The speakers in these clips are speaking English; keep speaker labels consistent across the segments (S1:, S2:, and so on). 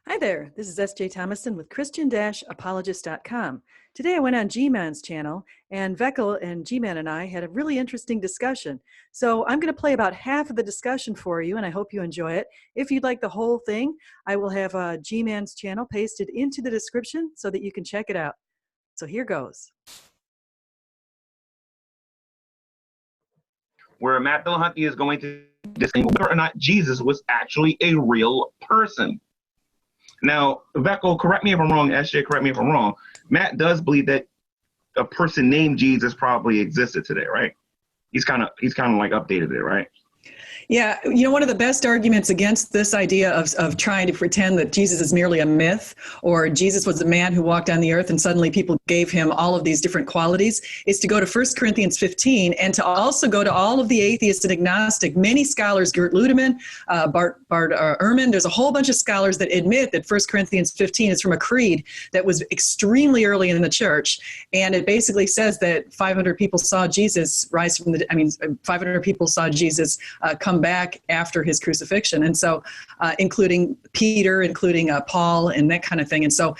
S1: Hi there, this is S.J. Thomason with Christian-Apologist.com. Today I went on G-Man's channel, and Vekl and G-Man and I had a really interesting discussion. So I'm going to play about half of the discussion for you, and I hope you enjoy it. If you'd like the whole thing, I will have G-Man's channel pasted into the description so that you can check it out. So here goes.
S2: Where Matt Dillahunty is going to discuss whether or not Jesus was actually a real person. Now, Vekl, correct me if I'm wrong, SJ, correct me if I'm wrong. Matt does believe that a person named Jesus probably existed today, right? He's kind of like updated it, right?
S1: Yeah, you know, one of the best arguments against this idea of trying to pretend that Jesus is merely a myth, or Jesus was a man who walked on the earth and suddenly people gave him all of these different qualities, is to go to 1 Corinthians 15 and to also go to all of the atheists and agnostic. Many scholars, Gert Ludemann, Bart Ehrman, there's a whole bunch of scholars that admit that 1 Corinthians 15 is from a creed that was extremely early in the church. And it basically says that 500 people saw Jesus rise from the, 500 people saw Jesus come back after his crucifixion. And so including Peter, including Paul and that kind of thing. And so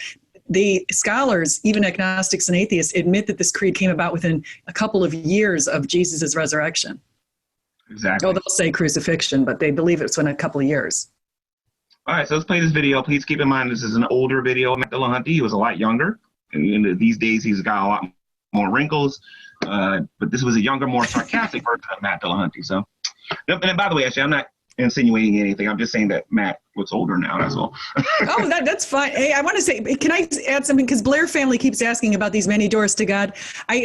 S1: the scholars, even agnostics and atheists, admit that this creed came about within a couple of years of Jesus's resurrection.
S2: Exactly.
S1: Oh, they'll say crucifixion, but they believe it's in a couple of years.
S2: All right, so let's play this video. Please keep in mind this is an older video of Matt Dillahunty. He was a lot younger. And these days he's got a lot more wrinkles. But this was a younger, more sarcastic version of Matt Dillahunty. So. And by the way, actually, I'm not insinuating anything. I'm just saying that Matt looks older now. That's all.
S1: Oh, that's fine. Hey, I want to say, can I add something? Because Blair family keeps asking about these many doors to God.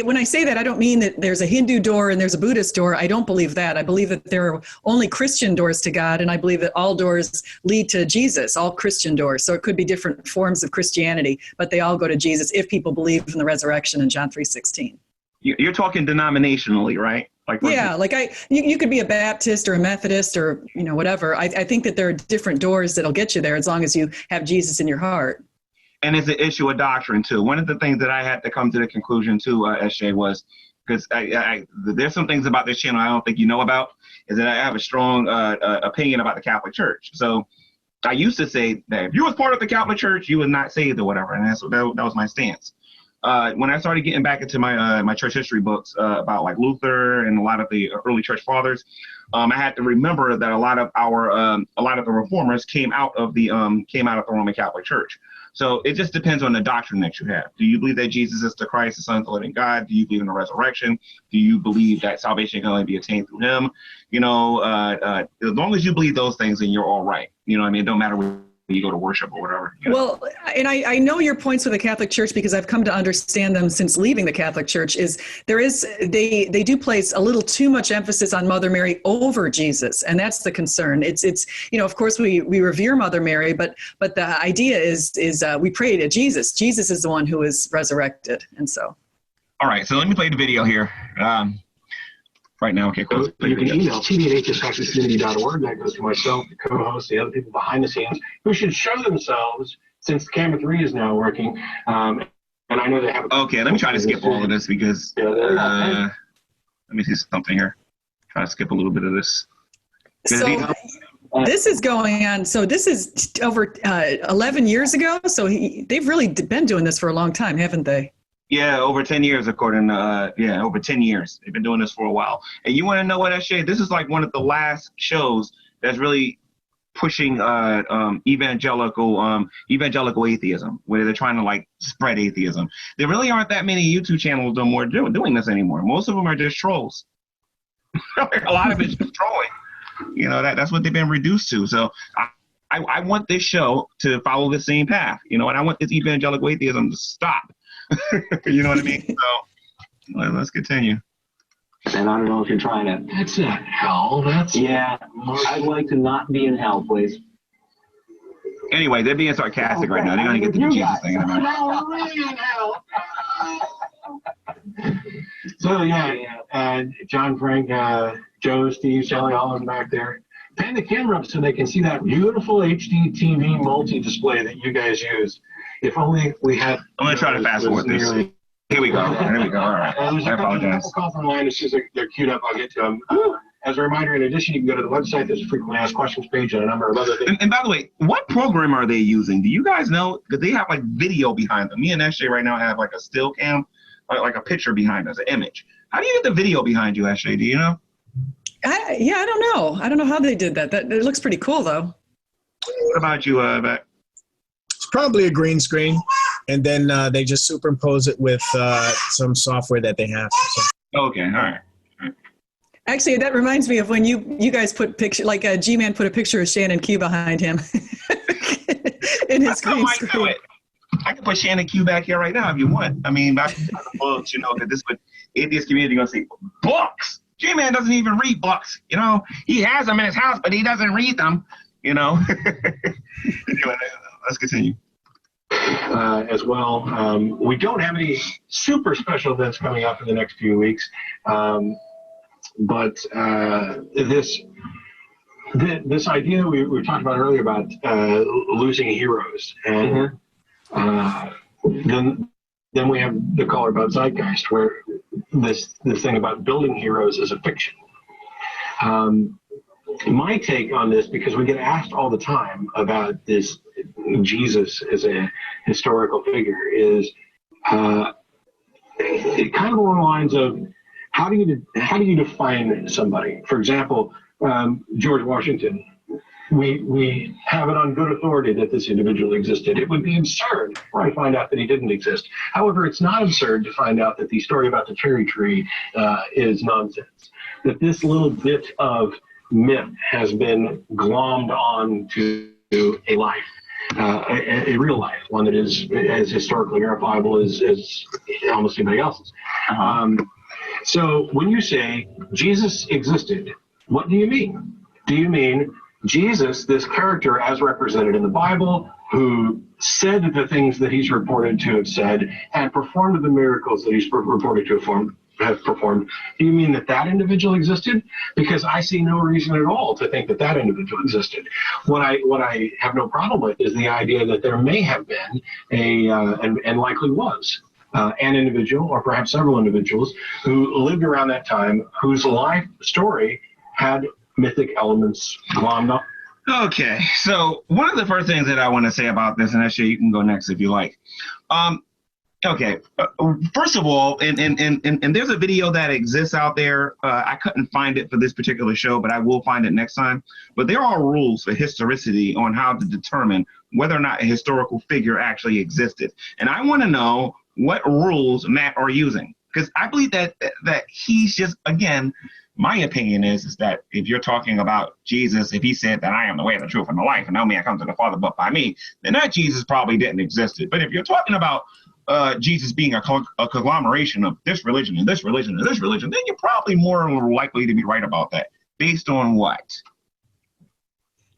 S1: When I say that, I don't mean that there's a Hindu door and there's a Buddhist door. I don't believe that. I believe that there are only Christian doors to God, and I believe that all doors lead to Jesus, all Christian doors. So it could be different forms of Christianity, but they all go to Jesus if people believe in the resurrection in John 3:16.
S2: You're talking denominationally, right?
S1: Yeah, like you could be a Baptist or a Methodist or, whatever. I think that there are different doors that'll get you there as long as you have Jesus in your heart.
S2: And it's an issue of doctrine, too. One of the things that I had to come to the conclusion, too, SJ, was because there's some things about this channel I don't think you know about, is that I have a strong opinion about the Catholic Church. So I used to say that if you was part of the Catholic Church, you was not saved or whatever. And that was my stance. When I started getting back into my church history books about like Luther and a lot of the early church fathers, I had to remember that a lot of the reformers came out of the Roman Catholic Church. So it just depends on the doctrine that you have. Do you believe that Jesus is the Christ, the Son of the living God? Do you believe in the resurrection? Do you believe that salvation can only be attained through him? As long as you believe those things, then you're all right. You know what I mean? It don't matter where you go to worship or whatever.
S1: Well, and I know your points with the Catholic Church because I've come to understand them since leaving the Catholic Church. They do place a little too much emphasis on Mother Mary over Jesus, and that's the concern. It's of course we revere Mother Mary, but the idea is we pray to Jesus. Jesus is the one who is resurrected, and so.
S2: All right, so let me play the video here. Right now, okay, cool.
S3: You can email tv@hscommunity.org. That goes to myself, the co-host, the other people behind the scenes who should show themselves since camera 3 is now working. And I know they have.
S2: Okay, let me try to skip all of this because let me see something here. Try to skip a little bit of this.
S1: So this is going on. So this is over 11 years ago. So they've really been doing this for a long time, haven't they?
S2: Yeah, over 10 years, according to, over 10 years. They've been doing this for a while. And you want to know what, SJ? This is like one of the last shows that's really pushing evangelical atheism, where they're trying to like spread atheism. There really aren't that many YouTube channels no more doing this anymore. Most of them are just trolls. A lot of it's just trolling. That's what they've been reduced to. So I want this show to follow the same path, and I want this evangelical atheism to stop. You know what I mean? So let's continue.
S4: And I don't know if you're trying to.
S3: That's not hell.
S4: Yeah. I'd like to not be in hell, please.
S2: Anyway, they're being sarcastic right now. They're going to get to the Jesus thing in a minute.
S3: So John, Frank, Joe, Steve, Shelly, all of them back there. Pan the camera up so they can see that beautiful HD TV multi-display that you guys use. If only we had.
S2: I'm going to try to fast forward this. Here we go. There we go. All right.
S3: There's
S2: I apologize.
S3: A couple calls online. As soon as they're queued up, I'll get to them. as a reminder, in addition, you can go to the website. There's a frequently asked questions page and a number of other things.
S2: And by the way, what program are they using? Do you guys know? Because they have like video behind them. Me and SJ right now have like a still cam, like a picture behind us, an image. How do you get the video behind you, SJ? Do you know?
S1: I don't know. I don't know how they did that. It looks pretty cool, though.
S2: What about you, Beck?
S5: It's probably a green screen, and then they just superimpose it with some software that they have. So.
S2: Okay, all right.
S1: Actually, that reminds me of when you guys put picture, like G-Man put a picture of Shannon Q behind him in his green screen.
S2: I can put Shannon Q back here right now if you want. I mean, back to the books, you know, that this would atheist community gonna say books. G-Man doesn't even read books. You know, he has them in his house, but he doesn't read them. You know. Anyway, let's continue.
S3: As well, we don't have any super special events coming up in the next few weeks. But this idea we were talking about earlier about losing heroes, and then we have the caller about zeitgeist, where this thing about building heroes is a fiction. My take on this, because we get asked all the time about this Jesus as a historical figure, is it kind of along the lines of, how do you define somebody? For example, George Washington, we have it on good authority that this individual existed. It would be absurd to find out that he didn't exist. However, it's not absurd to find out that the story about the cherry tree is nonsense. That this little bit of myth has been glommed on to a life. A real life, one that is as historically verifiable as almost anybody else's. So when you say Jesus existed, what do you mean? Do you mean Jesus, this character as represented in the Bible, who said the things that he's reported to have said and performed the miracles that he's reported to have performed? Do you mean that individual existed? Because I see no reason at all to think that individual existed. What I have no problem with is the idea that there may have been and likely was an individual, or perhaps several individuals, who lived around that time, whose life story had mythic elements glommed up.
S2: Okay, so one of the first things that I want to say about this, and actually you can go next if you like. Okay, first of all, and there's a video that exists out there. I couldn't find it for this particular show, but I will find it next time. But there are rules for historicity on how to determine whether or not a historical figure actually existed. And I want to know what rules Matt are using, because I believe that he's just, again, my opinion is that if you're talking about Jesus, if he said that I am the way, the truth, and the life, and no man comes to the Father but by me, then that Jesus probably didn't exist. But if you're talking about Jesus being a conglomeration of this religion and this religion and this religion, then you're probably more likely to be right about that. Based on what?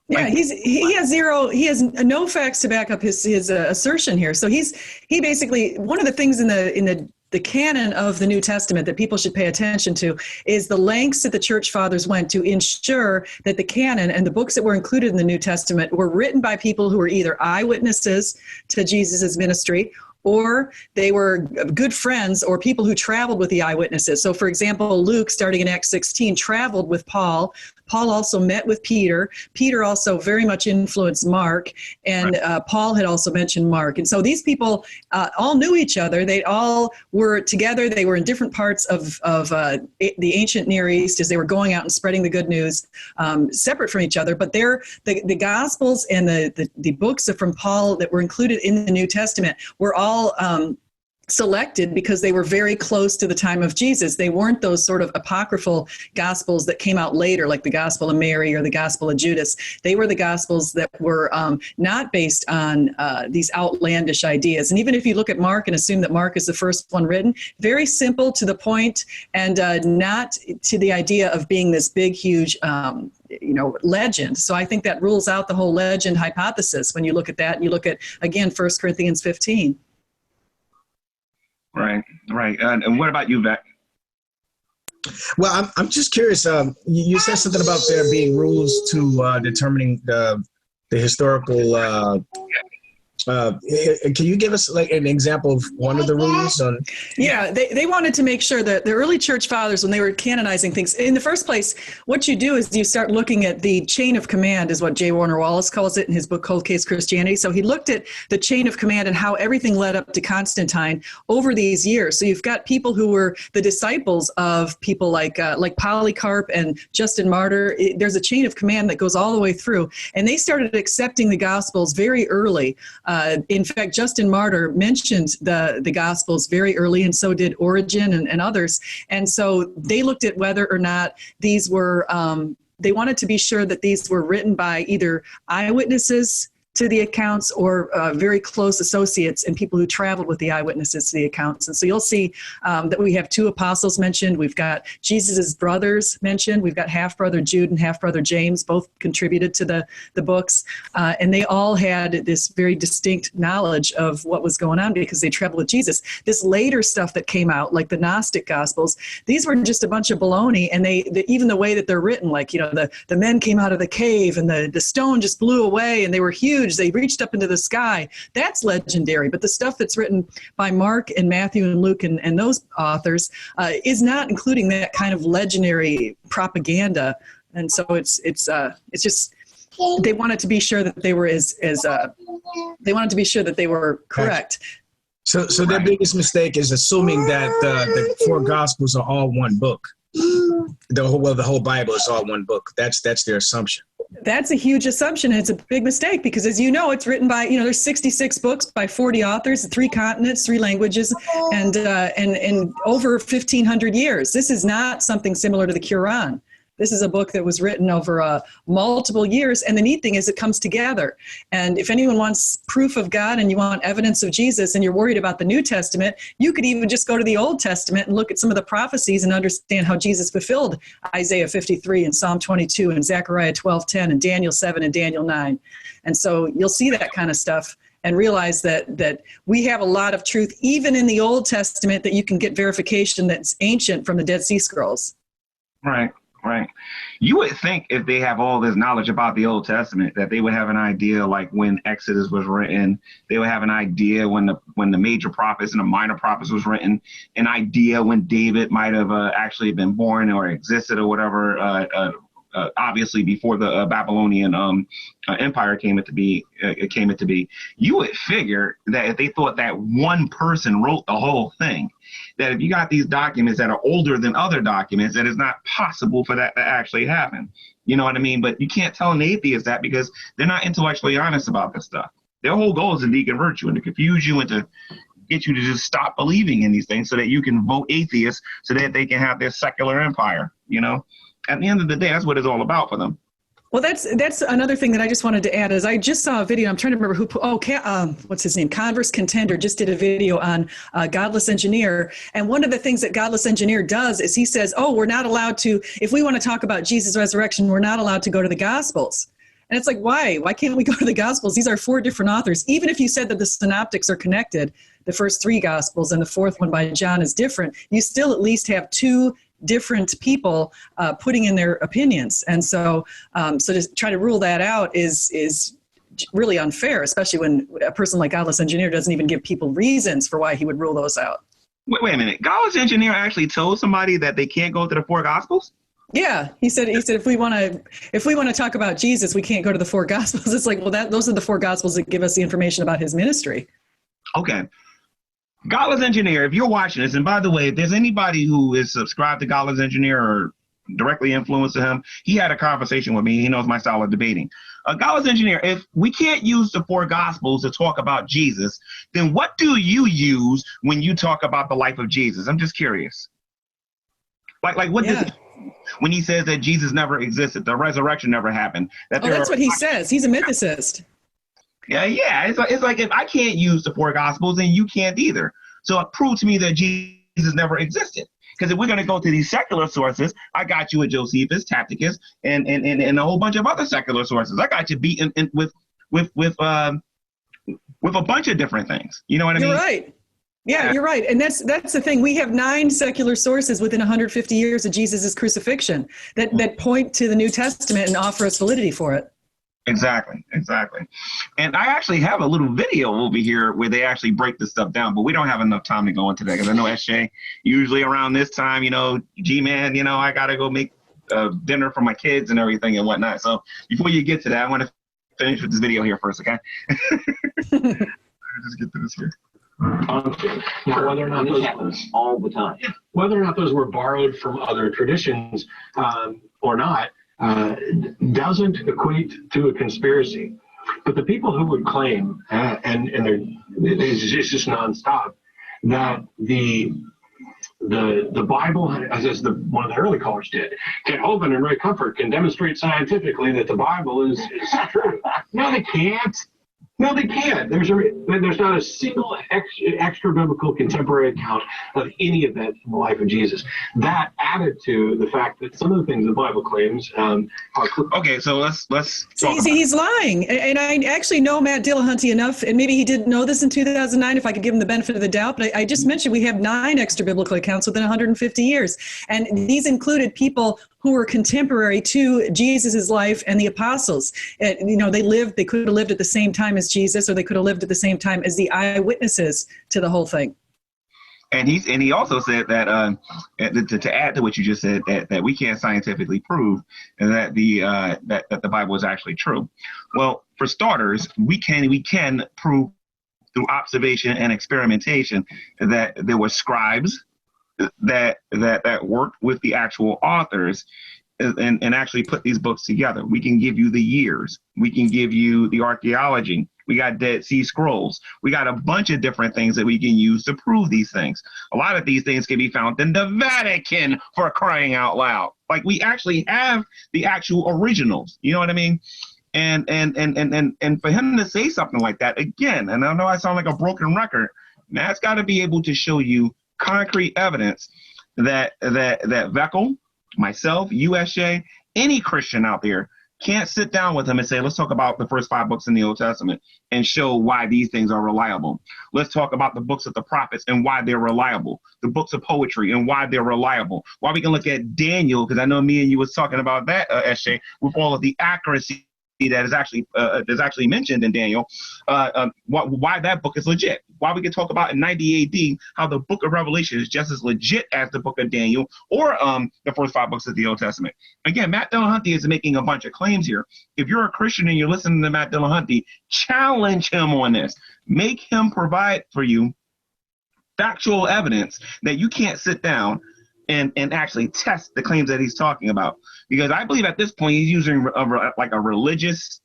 S1: Yeah, he has no facts to back up his assertion here. So he basically, one of the things in the canon of the New Testament that people should pay attention to is the lengths that the church fathers went to ensure that the canon and the books that were included in the New Testament were written by people who were either eyewitnesses to Jesus's ministry, or they were good friends or people who traveled with the eyewitnesses. So, for example, Luke, starting in Acts 16, traveled with Paul. Paul also met with Peter. Peter also very much influenced Mark, and Paul had also mentioned Mark. And so these people all knew each other. They all were together. They were in different parts of the ancient Near East as they were going out and spreading the good news, separate from each other. But the Gospels and the books from Paul that were included in the New Testament were all selected because they were very close to the time of Jesus. They weren't those sort of apocryphal gospels that came out later, like the Gospel of Mary or the Gospel of Judas. They were the gospels that were not based on these outlandish ideas. And even if you look at Mark and assume that Mark is the first one written, very simple, to the point, and not to the idea of being this big, huge legend. So I think that rules out the whole legend hypothesis when you look at that and you look at, again, 1 Corinthians 15.
S2: Right. And what about you, Vek?
S5: Well, I'm just curious. You said something about there being rules to determining the historical Can you give us like an example of one of the rules on?
S1: Yeah, they wanted to make sure that the early church fathers, when they were canonizing things, in the first place, what you do is you start looking at the chain of command, is what J. Warner Wallace calls it in his book, Cold Case Christianity. So he looked at the chain of command and how everything led up to Constantine over these years. So you've got people who were the disciples of people like Polycarp and Justin Martyr. There's a chain of command that goes all the way through. And they started accepting the Gospels very early. In fact, Justin Martyr mentioned the Gospels very early, and so did Origen and others. And so they looked at whether or not these were, they wanted to be sure that these were written by either eyewitnesses to the accounts or very close associates and people who traveled with the eyewitnesses to the accounts. And so you'll see that we have two apostles mentioned. We've got Jesus's brothers mentioned. We've got half-brother Jude and half-brother James, both contributed to the books. And they all had this very distinct knowledge of what was going on because they traveled with Jesus. This later stuff that came out, like the Gnostic Gospels, these were just a bunch of baloney. And even the way that they're written, like, the men came out of the cave and the stone just blew away and they were huge. They reached up into the sky. That's legendary. But the stuff that's written by Mark and Matthew and Luke and those authors is not including that kind of legendary propaganda. And so it's just, they wanted to be sure that they were they wanted to be sure that they were correct.
S5: So their biggest mistake is assuming that the four Gospels are all one book. The whole Bible is all one book. That's their assumption.
S1: That's a huge assumption. And it's a big mistake because, as you know, it's written by, there's 66 books by 40 authors, 3 continents, 3 languages, and over 1,500 years. This is not something similar to the Quran. This is a book that was written over multiple years. And the neat thing is it comes together. And if anyone wants proof of God and you want evidence of Jesus and you're worried about the New Testament, you could even just go to the Old Testament and look at some of the prophecies and understand how Jesus fulfilled Isaiah 53 and Psalm 22 and Zechariah 12:10 and Daniel 7 and Daniel 9. And so you'll see that kind of stuff and realize that we have a lot of truth, even in the Old Testament, that you can get verification that's ancient from the Dead Sea Scrolls.
S2: Right. Right. You would think if they have all this knowledge about the Old Testament that they would have an idea like when Exodus was written. They would have an idea when the major prophets and the minor prophets was written, an idea when David might have actually been born or existed or whatever. Obviously, before the Babylonian Empire came into be, you would figure that if they thought that one person wrote the whole thing, that if you got these documents that are older than other documents, that it's not possible for that to actually happen. You know what I mean? But you can't tell an atheist that because they're not intellectually honest about this stuff. Their whole goal is to deconvert you and to confuse you and to get you to just stop believing in these things so that you can vote atheist so that they can have their secular empire. At the end of the day, that's what it's all about for them.
S1: Well, that's another thing that I just wanted to add is I just saw a video. I'm trying to remember what's his name? Converse Contender just did a video on Godless Engineer. And one of the things that Godless Engineer does is he says, we're not allowed to, if we want to talk about Jesus' resurrection, we're not allowed to go to the Gospels. And it's like, why? Why can't we go to the Gospels? These are 4 different authors. Even if you said that the synoptics are connected, the first 3 Gospels and the 4th one by John is different, you still at least have 2 different people putting in their opinions. And so to try to rule that out is really unfair, especially when a person like Godless Engineer doesn't even give people reasons for why he would rule those out.
S2: Wait a minute. Godless Engineer actually told somebody that they can't go to the 4 Gospels?
S1: Yeah, he said if we want to talk about Jesus, we can't go to the 4 Gospels. It's like, well, those are the 4 Gospels that give us the information about his ministry.
S2: Okay. Godless Engineer, if you're watching this, and by the way, if there's anybody who is subscribed to Godless Engineer or directly influenced him, he had a conversation with me. He knows my style of debating. Godless Engineer, if we can't use the 4 Gospels to talk about Jesus, then what do you use when you talk about the life of Jesus? I'm just curious. Like what does when he says that Jesus never existed, the resurrection never happened?
S1: That's what he says. He's a mythicist.
S2: Yeah. It's like if I can't use the 4 Gospels, then you can't either. So it proved to me that Jesus never existed. Because if we're going to go to these secular sources, I got you with Josephus, Tacitus, and a whole bunch of other secular sources. I got you beaten with a bunch of different things. You know what I mean?
S1: You're right. Yeah, you're right. And that's the thing. We have 9 secular sources within 150 years of Jesus' crucifixion that point to the New Testament and offer us validity for it.
S2: Exactly. And I actually have a little video over here where they actually break this stuff down, but we don't have enough time to go into that because I know SJ, usually around this time, G-Man, I got to go make dinner for my kids and everything and whatnot. So before you get to that, I want to finish with this video here first, okay? Just get to this here.
S3: Now, whether or not
S4: this happens all the time.
S3: Whether or not those were borrowed from other traditions or not, doesn't equate to a conspiracy. But the people who would claim, and it's just nonstop, that the Bible, as one of the early callers did, Ted Hovind and Ray Comfort can demonstrate scientifically that the Bible is true. No, they can't. No, they can't. There's not a single extra biblical contemporary account of any event in the life of Jesus. That added to the fact that some of the things the Bible claims are.
S2: Okay, so let's
S1: see, he's lying, and I actually know Matt Dillahunty enough, and maybe he didn't know this in 2009. If I could give him the benefit of the doubt, but I just mentioned we have 9 extra biblical accounts within 150 years, and these included people who were contemporary to Jesus's life and the apostles. They could have lived at the same time as Jesus, or they could have lived at the same time as the eyewitnesses to the whole thing.
S2: And he also said that to add to what you just said, that we can't scientifically prove that the Bible is actually true. Well, for starters, we can prove through observation and experimentation that there were scribes that worked with the actual authors and actually put these books together. We can give you the years. We can give you the archaeology. We got Dead Sea Scrolls. We got a bunch of different things that we can use to prove these things. A lot of these things can be found in the Vatican, for crying out loud. Like, we actually have the actual originals. You know what I mean? And for him to say something like that again, and I know I sound like a broken record, Matt's got to be able to show you concrete evidence that Vekl, myself, USJ, any Christian out there can't sit down with him and say, let's talk about the first 5 books in the Old Testament and show why these things are reliable. Let's talk about the books of the prophets and why they're reliable, the books of poetry and why they're reliable. Why we can look at Daniel, because I know me and you was talking about that, SJ, with all of the accuracy that is actually mentioned in Daniel, why that book is legit. Why we can talk about in 90 AD how the book of Revelation is just as legit as the book of Daniel or the first 5 books of the Old Testament. Again, Matt Dillahunty is making a bunch of claims here. If you're a Christian and you're listening to Matt Dillahunty, challenge him on this. Make him provide for you factual evidence that you can't sit down and actually test the claims that he's talking about. Because I believe at this point he's using a religious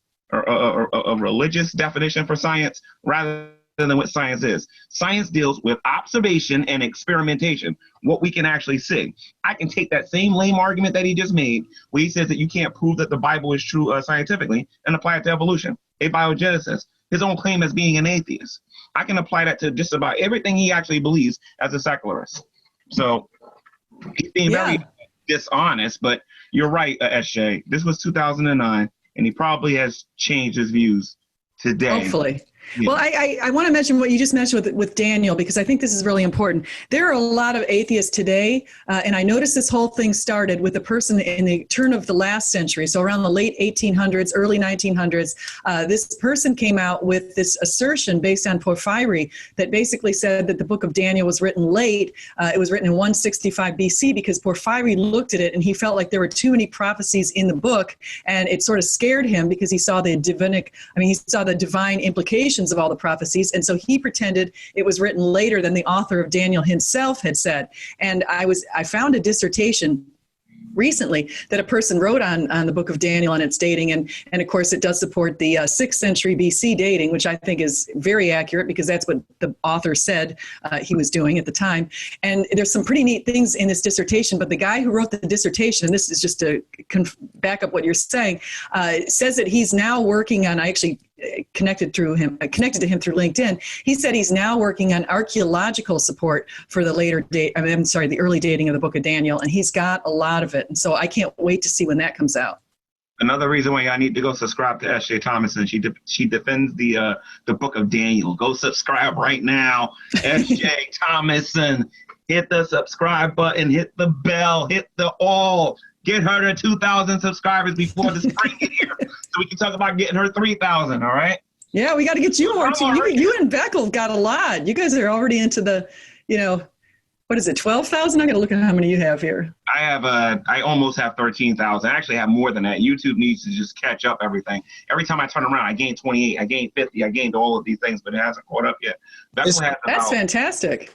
S2: definition for science rather than what science is. Science deals with observation and experimentation, what we can actually see. I can take that same lame argument that he just made, where he says that you can't prove that the Bible is true scientifically, and apply it to evolution, abiogenesis, his own claim as being an atheist. I can apply that to just about everything he actually believes as a secularist. So he's being very dishonest, but you're right, SJ. This was 2009, and he probably has changed his views today.
S1: Hopefully. Yeah. Well, I want to mention what you just mentioned with Daniel, because I think this is really important. There are a lot of atheists today, and I noticed this whole thing started with a person in the turn of the last century, so around the late 1800s, early 1900s. This person came out with this assertion based on Porphyry that basically said that the book of Daniel was written late. It was written in 165 BC because Porphyry looked at it and he felt like there were too many prophecies in the book, and it sort of scared him because he saw the divine implications of all the prophecies, and so he pretended it was written later than the author of Daniel himself had said. And I found a dissertation recently that a person wrote on the book of Daniel and its dating, and of course it does support the 6th century BC dating, which I think is very accurate because that's what the author said he was doing at the time. And there's some pretty neat things in this dissertation, but the guy who wrote the dissertation, and this is just to back up what you're saying, says that he's now working on, I actually connected to him through LinkedIn. He said he's now working on archaeological support for the the early dating of the book of Daniel, and he's got a lot of it. And so I can't wait to see when that comes out.
S2: Another reason why I need to go subscribe to S.J. Thomason. She defends the book of Daniel. Go subscribe right now, S.J. Thomason. Hit the subscribe button. Hit the bell. Hit the all. Get her to 2,000 subscribers before the spring get here, so we can talk about getting her 3,000. All right.
S1: Yeah, we got to get you more too. You and Vekl got a lot. You guys are already into the, what is it, 12,000? I got to look at how many you have here.
S2: I almost have 13,000. I actually have more than that. YouTube needs to just catch up everything. Every time I turn around, I gain 28, I gain 50, I gained all of these things, but it hasn't caught up yet.
S1: That's fantastic.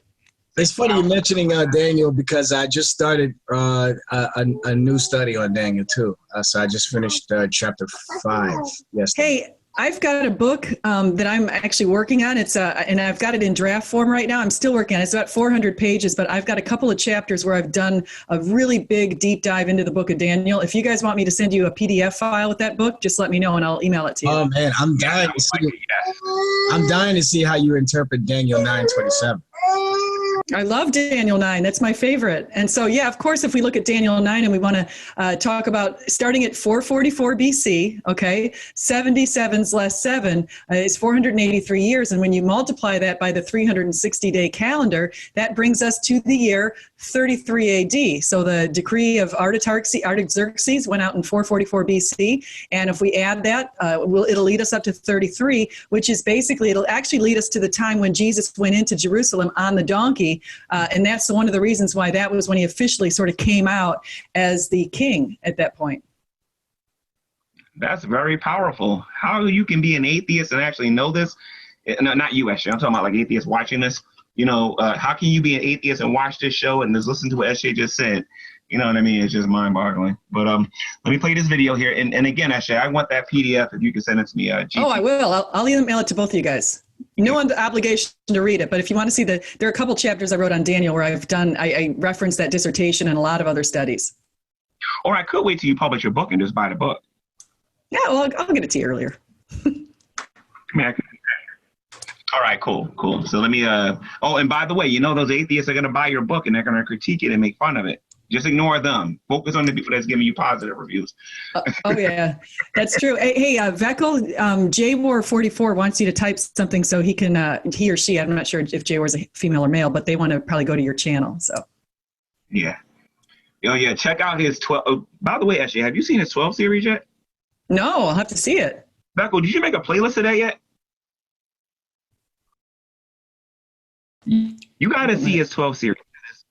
S5: It's funny you mentioning Daniel because I just started a new study on Daniel too. So I just finished chapter 5 yesterday.
S1: Hey, I've got a book that I'm actually working on. It's and I've got it in draft form right now. I'm still working on it. It's about 400 pages, but I've got a couple of chapters where I've done a really big deep dive into the book of Daniel. If you guys want me to send you a PDF file with that book, just let me know and I'll email it to you.
S5: Oh man, I'm dying to see. I'm dying to see how you interpret Daniel 9:27.
S1: I love Daniel 9. That's my favorite. And so, yeah, of course, if we look at Daniel 9 and we want to talk about starting at 444 BC, okay, 77 less 7 is 483 years. And when you multiply that by the 360-day calendar, that brings us to the year 33 AD. So the decree of Artaxerxes went out in 444 BC. And if we add that, it'll lead us up to 33, which is basically, it'll actually lead us to the time when Jesus went into Jerusalem on the donkey. And that's one of the reasons why that was when he officially sort of came out as the king at that point.
S2: That's very powerful. How you can be an atheist and actually know this? No, not you, actually. I'm talking about like atheists watching this. How can you be an atheist and watch this show and just listen to what SJ just said? You know what I mean? It's just mind-boggling. But let me play this video here. And again, SJ, I want that PDF if you can send it to me.
S1: Oh, I will. I'll email it to both of you guys. No obligation to read it, but if you want to see there are a couple chapters I wrote on Daniel where I referenced that dissertation and a lot of other studies.
S2: Or I could wait till you publish your book and just buy the book.
S1: Yeah, well, I'll get it to you earlier.
S2: All right, cool. So let me, and by the way, those atheists are going to buy your book and they're going to critique it and make fun of it. Just ignore them. Focus on the people that's giving you positive reviews.
S1: Oh yeah, that's true. Hey, Vekl, JWar44 wants you to type something so he can, he or she, I'm not sure if JWar is a female or male, but they want to probably go to your channel. So.
S2: Yeah. Yeah. Check out his 12. By the way, actually, have you seen his 12 series yet?
S1: No, I'll have to see it.
S2: Vekl, did you make a playlist of that yet? You got to see his 12 series.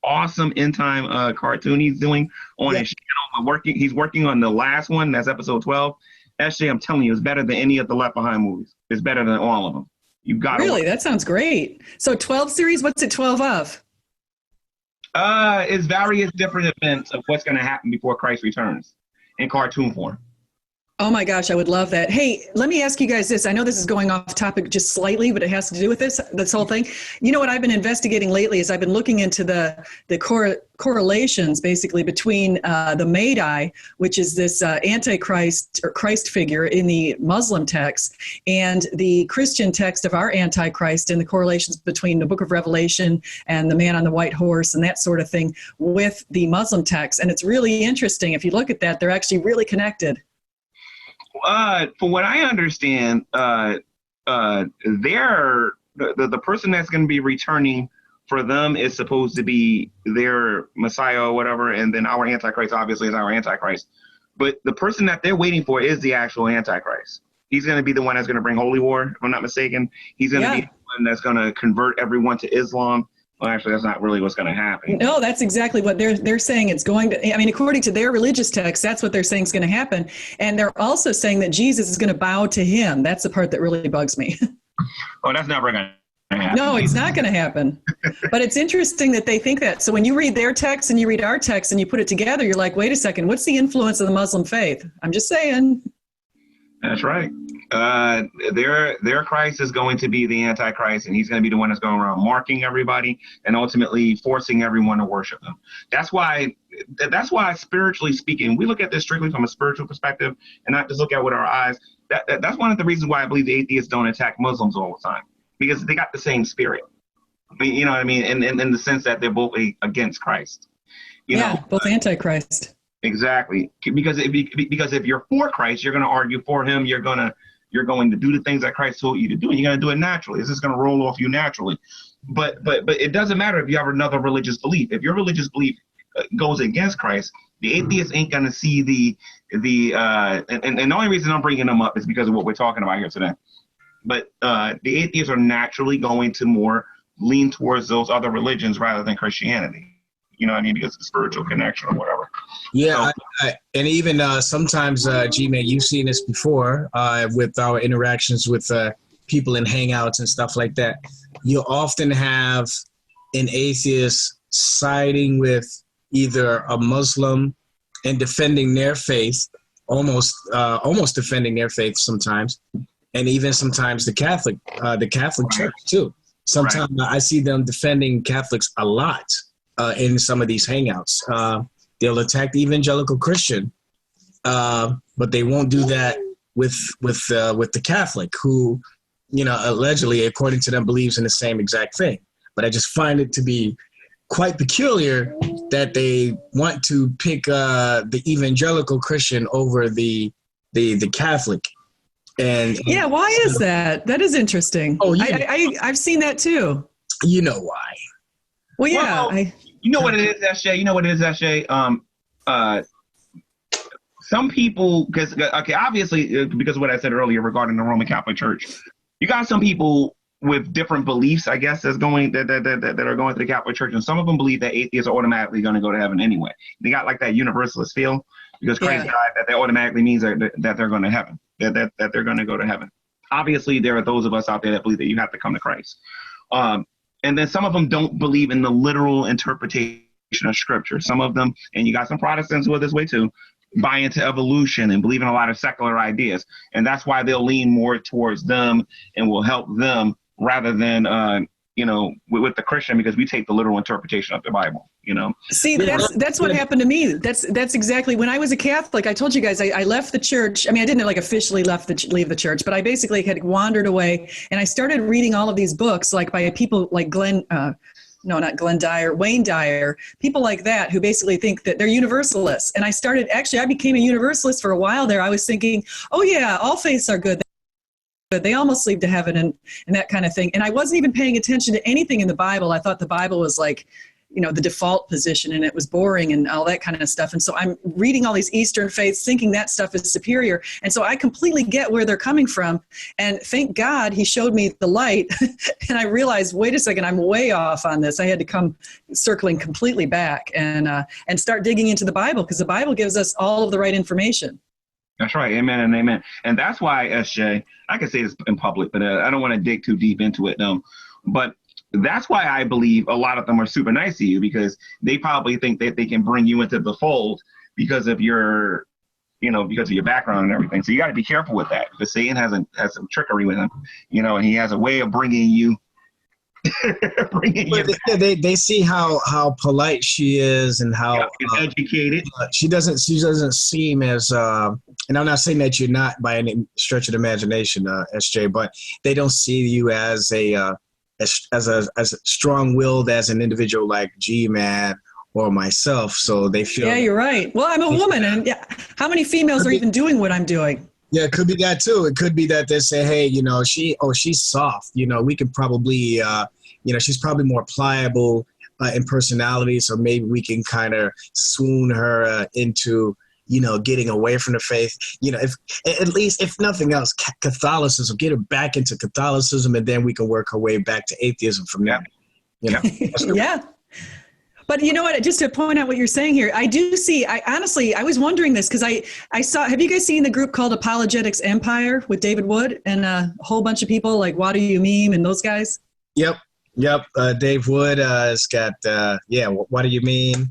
S2: Awesome end time cartoon he's doing on his channel. He's working on the last one. That's episode 12. Actually, I'm telling you, it's better than any of the Left Behind movies. It's better than all of them. You got
S1: really. That sounds great. So 12 series. What's it 12 of?
S2: It's various different events of what's going to happen before Christ returns in cartoon form.
S1: Oh my gosh, I would love that. Hey, let me ask you guys this. I know this is going off topic just slightly, but it has to do with this whole thing. You know what I've been investigating lately is I've been looking into the correlations basically between the Madai, which is this Antichrist or Christ figure in the Muslim text, and the Christian text of our Antichrist, and the correlations between the book of Revelation and the man on the white horse and that sort of thing with the Muslim text. And it's really interesting. If you look at that, they're actually really connected.
S2: From what I understand, the person that's going to be returning for them is supposed to be their Messiah or whatever, and then our Antichrist obviously is our Antichrist. But the person that they're waiting for is the actual Antichrist. He's going to be the one that's going to bring holy war, if I'm not mistaken. He's going to be the one that's going to convert everyone to Islam. Well, actually, that's not really what's going to happen.
S1: No, that's exactly what they're saying it's going to. I mean, according to their religious text, that's what they're saying is going to happen. And they're also saying that Jesus is going to bow to him. That's the part that really bugs me.
S2: Oh, that's never going to happen.
S1: No, it's not going to happen. But it's interesting that they think that. So when you read their text and you read our text and you put it together, you're like, wait a second, what's the influence of the Muslim faith? I'm just saying.
S2: That's right. Their Christ is going to be the Antichrist, and he's going to be the one that's going around marking everybody and ultimately forcing everyone to worship him. That's why, spiritually speaking, we look at this strictly from a spiritual perspective and not just look at it with our eyes. That's one of the reasons why I believe the atheists don't attack Muslims all the time, because they got the same spirit. You know what I mean? In the sense that they're both against Christ. You know,
S1: both Antichrist.
S2: Exactly, because if you're for Christ, you're going to argue for him. You're going to do the things that Christ told you to do, and you're going to do it naturally. It's just going to roll off you naturally. But it doesn't matter if you have another religious belief. If your religious belief goes against Christ, the atheist ain't going to see and the only reason I'm bringing them up is because of what we're talking about here today. But the atheists are naturally going to more lean towards those other religions rather than Christianity. You know what I mean? Because of the spiritual connection or whatever.
S5: Yeah, so, and even sometimes, G-Man, you've seen this before with our interactions with people in hangouts and stuff like that. You'll often have an atheist siding with either a Muslim and defending their faith, almost defending their faith sometimes, and even sometimes the Catholic Church too. Sometimes I see them defending Catholics a lot in some of these hangouts. They'll attack the evangelical Christian, but they won't do that with the Catholic, who, you know, allegedly, according to them, believes in the same exact thing. But I just find it to be quite peculiar that they want to pick the evangelical Christian over the Catholic. And
S1: yeah, why is that? That is interesting. Oh, yeah. I've seen that too.
S5: You know why?
S1: Well, yeah.
S2: Well, you know what it is, SJ? You know what it is, SJ? Some people, because obviously, because of what I said earlier regarding the Roman Catholic Church, you got some people with different beliefs, I guess, that are going to the Catholic Church, and some of them believe that atheists are automatically going to go to heaven anyway. They got like that Universalist feel because Christ died, that automatically means that they're going to heaven, that they're going to go to heaven. Obviously, there are those of us out there that believe that you have to come to Christ. And then some of them don't believe in the literal interpretation of Scripture. Some of them, and you got some Protestants who are this way too, buy into evolution and believe in a lot of secular ideas. And that's why they'll lean more towards them and will help them rather than, with the Christian, because we take the literal interpretation of the Bible, you know.
S1: See, that's what happened to me. That's exactly when I was a Catholic. I told you guys I left the church. I mean, I didn't like officially leave the church, but I basically had wandered away, and I started reading all of these books, like by people like Wayne Dyer, people like that who basically think that they're universalists. And I became a universalist for a while there. I was thinking, oh yeah, all faiths are good. They almost lead to heaven and that kind of thing. And I wasn't even paying attention to anything in the Bible. I thought the Bible was like, you know, the default position, and it was boring and all that kind of stuff. And so I'm reading all these Eastern faiths thinking that stuff is superior. And so I completely get where they're coming from. And thank God he showed me the light. And I realized, wait a second, I'm way off on this. I had to come circling completely back and start digging into the Bible, because the Bible gives us all of the right information.
S2: That's right. Amen and amen. And that's why, SJ, I can say this in public, but I don't want to dig too deep into it. But that's why I believe a lot of them are super nice to you, because they probably think that they can bring you into the fold because of your background and everything. So you got to be careful with that, because Satan has some trickery with him, you know, and he has a way of bringing you.
S5: They see how polite she is and how
S2: educated.
S5: She doesn't seem as and I'm not saying that you're not by any stretch of the imagination, SJ, but they don't see you as as strong-willed as an individual like G-Man or myself. So they feel. Yeah,
S1: you're right. Well, I'm a woman, and how many females are even doing what I'm doing?
S5: Yeah, it could be that too. It could be that they say, hey, you know, she's soft. You know, we could probably, she's probably more pliable in personality. So maybe we can kind of swoon her into, you know, getting away from the faith. You know, if nothing else, Catholicism, get her back into Catholicism, and then we can work her way back to atheism from there. You know?
S1: Yeah. But you know what, just to point out what you're saying here, I do see, I was wondering this because I saw, have you guys seen the group called Apologetics Empire with David Wood and a whole bunch of people like What Do You Meme and those guys?
S5: Yep. Dave Wood has got, What Do You Mean?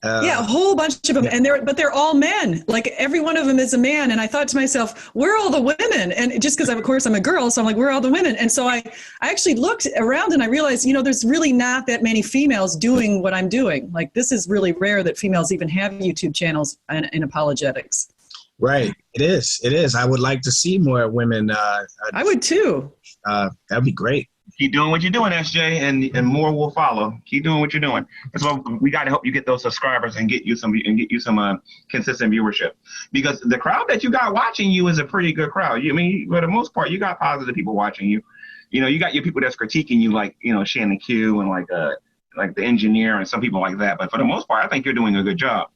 S1: A whole bunch of them. And they're all men. Like every one of them is a man. And I thought to myself, where are all the women? And just because of course I'm a girl, so I'm like, where are all the women? And so I actually looked around and I realized, you know, there's really not that many females doing what I'm doing. Like this is really rare that females even have YouTube channels in apologetics.
S5: Right. It is. I would like to see more women.
S1: I would too.
S5: That'd be great.
S2: Keep doing what you're doing, SJ, and more will follow. Keep doing what you're doing. That's why we got to help you get those subscribers and get you some consistent viewership. Because the crowd that you got watching you is a pretty good crowd. I mean, for the most part, you got positive people watching you. You know, you got your people that's critiquing you, like, you know, Shannon Q and like the engineer and some people like that. But for the most part, I think you're doing a good job.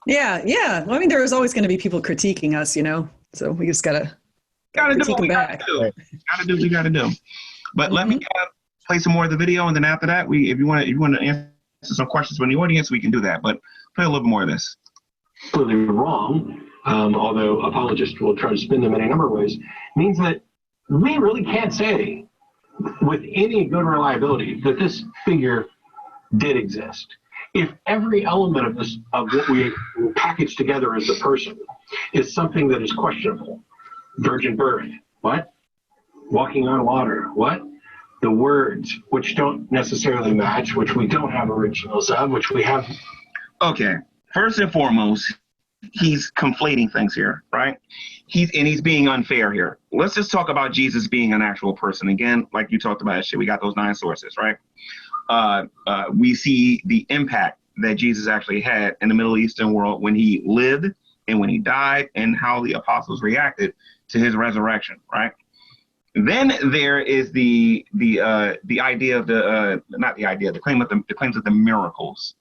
S1: Yeah, yeah. Well, I mean, there is always going to be people critiquing us, so we just gotta
S2: Gotta do
S1: critique
S2: what we
S1: them
S2: gotta
S1: back.
S2: do. Gotta do what we gotta do. But let me play some more of the video, and then after that, if you want to answer some questions from the audience, we can do that. But play a little bit more of this.
S3: Completely wrong, although apologists will try to spin them in a number of ways, means that we really can't say with any good reliability that this figure did exist. If every element of this, of what we package together as the person, is something that is questionable, virgin birth, what? Walking on water, what? The words, which don't necessarily match, which we don't have originals of, which we have.
S2: Okay, first and foremost, he's conflating things here, right? He's being unfair here. Let's just talk about Jesus being an actual person. Again, like you talked about, we got those 9 sources, right? We see the impact that Jesus actually had in the Middle Eastern world when he lived and when he died, and how the apostles reacted to his resurrection, right? Then there is the idea of the claims of the miracles,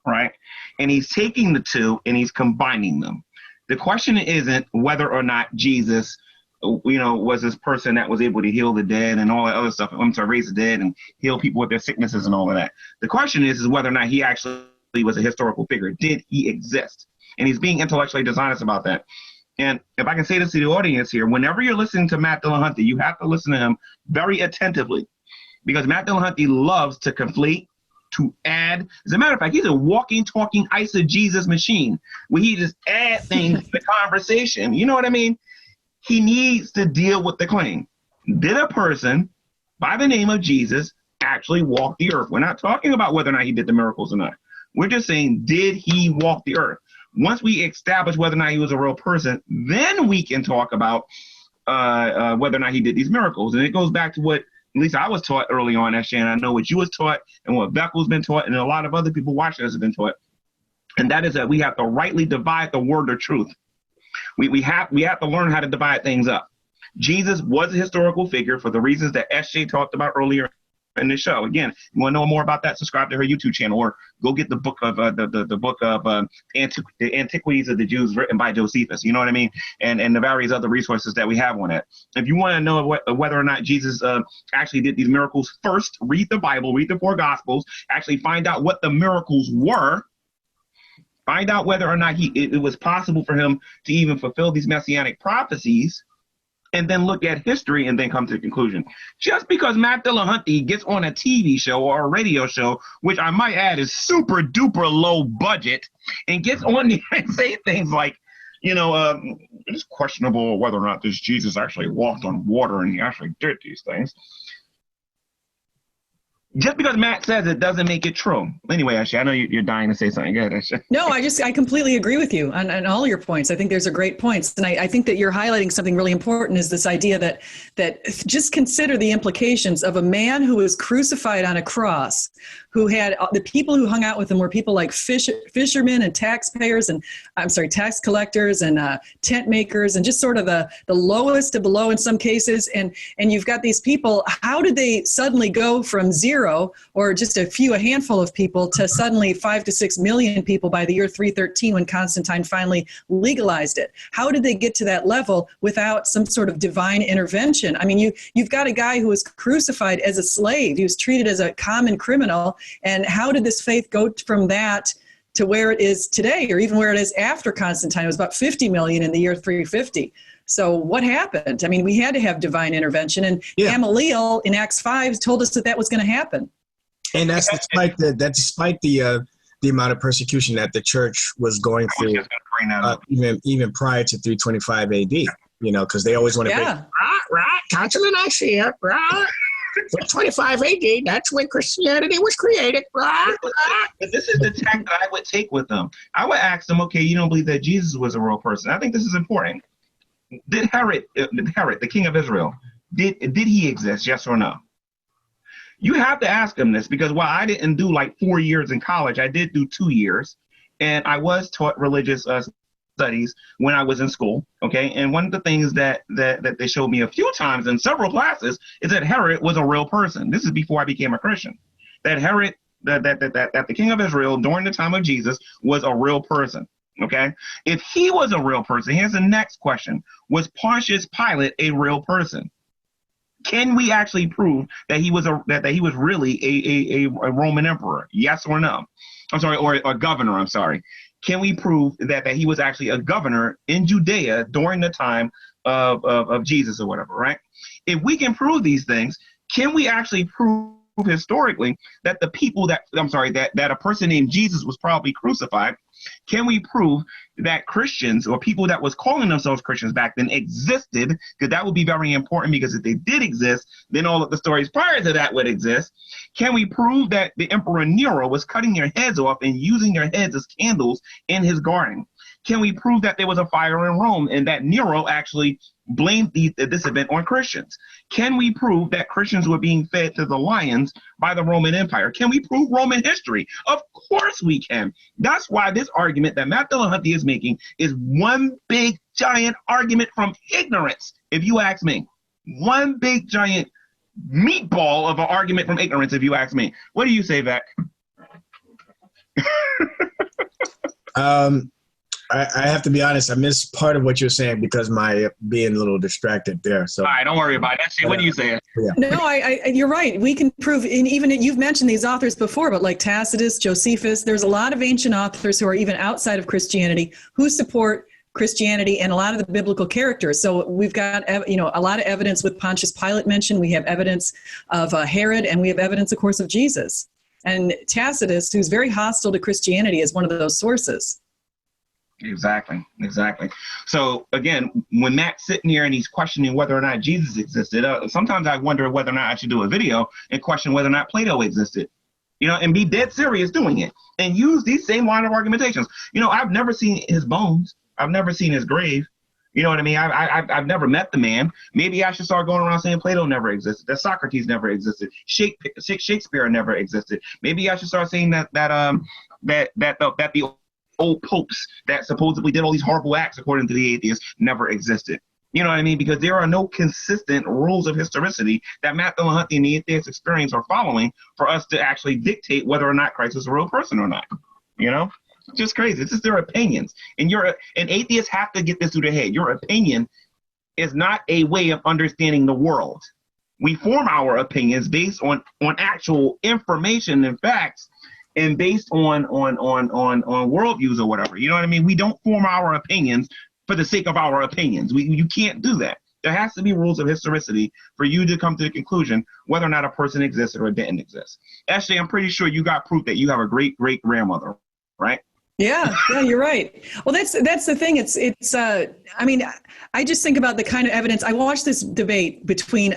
S2: right? And he's taking the two and he's combining them. The question isn't whether or not Jesus, was this person that was able to heal the dead and all that other stuff. Raise the dead and heal people with their sicknesses and all of that. The question is whether or not he actually was a historical figure. Did he exist? And he's being intellectually dishonest about that. And if I can say this to the audience here, whenever you're listening to Matt Dillahunty, you have to listen to him very attentively, because Matt Dillahunty loves to conflate, to add. As a matter of fact, he's a walking, talking eisegesis machine where he just add things to the conversation. You know what I mean? He needs to deal with the claim. Did a person by the name of Jesus actually walk the earth? We're not talking about whether or not he did the miracles or not. We're just saying, did he walk the earth? Once we establish whether or not he was a real person, then we can talk about whether or not he did these miracles. And it goes back to what at least I was taught early on, SJ, and I know what you was taught and what Vekl's been taught and a lot of other people watching us have been taught. And that is that we have to rightly divide the word of truth. We have to learn how to divide things up. Jesus was a historical figure for the reasons that SJ talked about earlier in the show. Again, you want to know more about that, subscribe to her YouTube channel or go get the book of the book of the Antiquities of the Jews written by Josephus. You know what I mean? And the various other resources that we have on it. If you want to know whether or not Jesus actually did these miracles, first read the Bible, read the 4 Gospels, actually find out what the miracles were. Find out whether or not it was possible for him to even fulfill these messianic prophecies, and then look at history and then come to the conclusion. Just because Matt Dillahunty gets on a TV show or a radio show, which I might add is super duper low budget, and gets on there and say things like, it's questionable whether or not this Jesus actually walked on water and he actually did these things. Just because Matt says it doesn't make it true. Anyway, Ashley, I know you're dying to say something. Go ahead, Ashley.
S1: No, I completely agree with you on all your points. I think there's a great points. And I think that you're highlighting something really important, is this idea that just consider the implications of a man who was crucified on a cross, who had the people who hung out with him were people like fishermen and taxpayers and tax collectors and tent makers and just sort of the lowest of the low in some cases. And you've got these people. How did they suddenly go from zero or just a handful of people to suddenly 5 to 6 million people by the year 313 when Constantine finally legalized it? How did they get to that level without some sort of divine intervention? I mean, you've got a guy who was crucified as a slave. He was treated as a common criminal. And how did this faith go from that to where it is today, or even where it is after Constantine? It was about 50 million in the year 350. So what happened? I mean, we had to have divine intervention, and Gamaliel in Acts 5 told us that was going to happen.
S5: And that's despite the amount of persecution that the church was going through, even prior to 325 AD. Because they always want to right, Council of Nicaea, right. 325 AD, that's when Christianity was created, right.
S2: But this is the tack that I would take with them. I would ask them, okay, you don't believe that Jesus was a real person? I think this is important. Did Herod, the king of Israel, did he exist? Yes or no? You have to ask him this, because while I didn't do like 4 years in college, I did do 2 years, and I was taught religious studies when I was in school. Okay, and one of the things that they showed me a few times in several classes is that Herod was a real person. This is before I became a Christian. That Herod, that the king of Israel during the time of Jesus was a real person. Okay. If he was a real person, here's the next question. Was Pontius Pilate a real person? Can we actually prove that he was really a Roman emperor? Yes or no? I'm sorry, or a governor. I'm sorry. Can we prove that he was actually a governor in Judea during the time of Jesus or whatever, right? If we can prove these things, can we actually prove historically that the people that a person named Jesus was probably crucified? Can we prove that Christians or people that was calling themselves Christians back then existed? Because that would be very important, because if they did exist, then all of the stories prior to that would exist. Can we prove that the Emperor Nero was cutting their heads off and using their heads as candles in his garden? Can we prove that there was a fire in Rome and that Nero actually blamed this event on Christians? Can we prove that Christians were being fed to the lions by the Roman Empire? Can we prove Roman history? Of course we can. That's why this argument that Matt Dillahunty is making is one big giant argument from ignorance, if you ask me. One big giant meatball of an argument from ignorance, if you ask me. What do you say, Vek?
S5: I have to be honest. I missed part of what you're saying because my being a little distracted there. So,
S2: all right, don't worry about it. Actually, what do you say?
S5: Yeah.
S1: No, you're right. We can prove, and even you've mentioned these authors before, but like Tacitus, Josephus, there's a lot of ancient authors who are even outside of Christianity who support Christianity and a lot of the biblical characters. So we've got, a lot of evidence with Pontius Pilate mentioned. We have evidence of Herod, and we have evidence, of course, of Jesus. And Tacitus, who's very hostile to Christianity, is one of those sources.
S2: Exactly. So again, when Matt's sitting here and he's questioning whether or not Jesus existed, sometimes I wonder whether or not I should do a video and question whether or not Plato existed, and be dead serious doing it and use these same line of argumentations. I've never seen his bones. I've never seen his grave. You know what I mean? I've never met the man. Maybe I should start going around saying Plato never existed, that Socrates never existed, Shakespeare never existed. Maybe I should start saying that the old popes that supposedly did all these horrible acts, according to the atheists, never existed. You know what I mean? Because there are no consistent rules of historicity that Matt Dillahunty and the atheist experience are following for us to actually dictate whether or not Christ was a real person or not. It's just crazy. It's just their opinions. And atheists have to get this through their head. Your opinion is not a way of understanding the world. We form our opinions based on actual information and facts, and based on worldviews or whatever. You know what I mean? We don't form our opinions for the sake of our opinions. You can't do that. There has to be rules of historicity for you to come to the conclusion whether or not a person existed or didn't exist. Actually, I'm pretty sure you got proof that you have a great-great-grandmother, right?
S1: Yeah, you're right. Well, that's the thing. I just think about the kind of evidence. I watched this debate between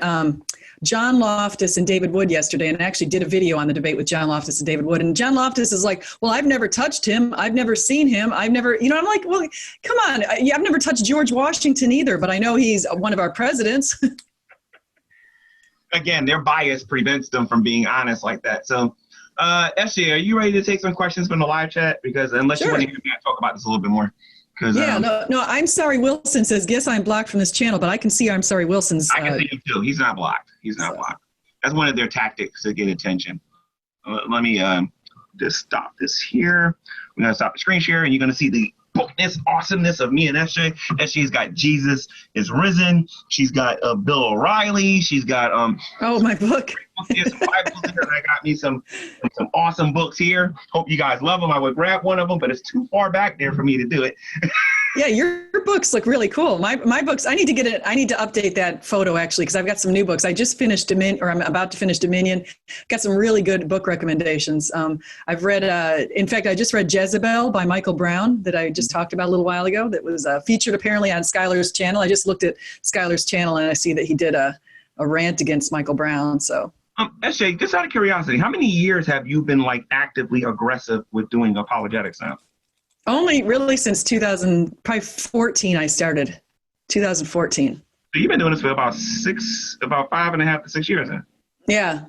S1: John Loftus and David Wood yesterday, and I actually did a video on the debate with John Loftus and David Wood. And John Loftus is like, well, I've never touched him. I've never seen him. I'm like, well, come on. I've never touched George Washington either, but I know he's one of our presidents.
S2: Again, their bias prevents them from being honest like that. So, SJ, are you ready to take some questions from the live chat? Because unless you want to hear Matt talk about this a little bit more.
S1: No, I'm sorry. Wilson says, guess I'm blocked from this channel, but I can see I'm sorry Wilson's.
S2: I can see him too. He's not blocked. Blocked. That's one of their tactics to get attention. Let me just stop this here. We're going to stop the screen share, and you're going to see the bookness, awesomeness of me and SJ. SJ's got Jesus is Risen. She's got Bill O'Reilly. She's got
S1: my book.
S2: There's some Bibles here, and I got me some awesome books here. Hope you guys love them. I would grab one of them, but it's too far back there for me to do it.
S1: Yeah, your books look really cool. My books, I need to update that photo actually, because I've got some new books. I just finished I'm about to finish Dominion. Got some really good book recommendations. I've read, in fact, I just read Jezebel by Michael Brown that I just talked about a little while ago. That was featured apparently on Skylar's channel. I just looked at Skylar's channel and I see that he did a rant against Michael Brown. So.
S2: SJ, just out of curiosity, how many years have you been actively aggressive with doing apologetics now?
S1: Only really since 2014 I started. 2014.
S2: So you've been doing this for about 5.5 to 6 years, huh?
S1: Yeah.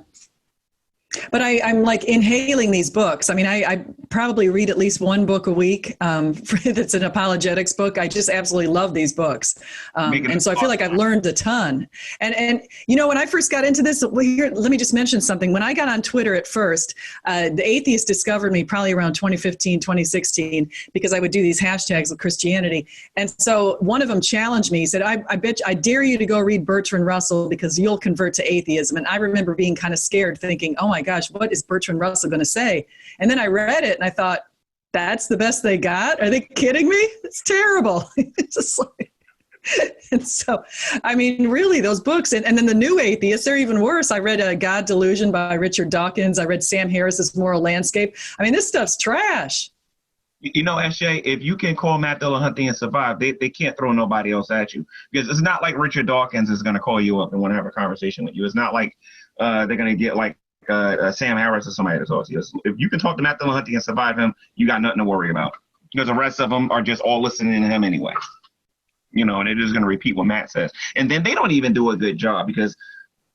S1: But I'm inhaling these books. I mean, I probably read at least one book a week. That's an apologetics book. I just absolutely love these books. And so I feel like I've learned a ton. And when I first got into this, here, let me just mention something. When I got on Twitter at first, the atheists discovered me probably around 2015, 2016, because I would do these hashtags with Christianity. And so one of them challenged me. He said, I dare you to go read Bertrand Russell because you'll convert to atheism. And I remember being kind of scared, thinking, oh my gosh, what is Bertrand Russell going to say? And then I read it and I thought, that's the best they got? Are they kidding me? It's terrible. It's just like, and so, I mean, really, those books, and then the new atheists, they're even worse. I read God Delusion by Richard Dawkins. I read Sam Harris's Moral Landscape. I mean, this stuff's trash.
S2: SJ, if you can call Matt Dillahunty and survive, they can't throw nobody else at you. Because it's not like Richard Dawkins is going to call you up and want to have a conversation with you. It's not like they're going to get like Sam Harris or somebody to talk to you. If you can talk to Matt Dillahunty and survive him, you got nothing to worry about. Because the rest of them are just all listening to him anyway. And they're just going to repeat what Matt says. And then they don't even do a good job because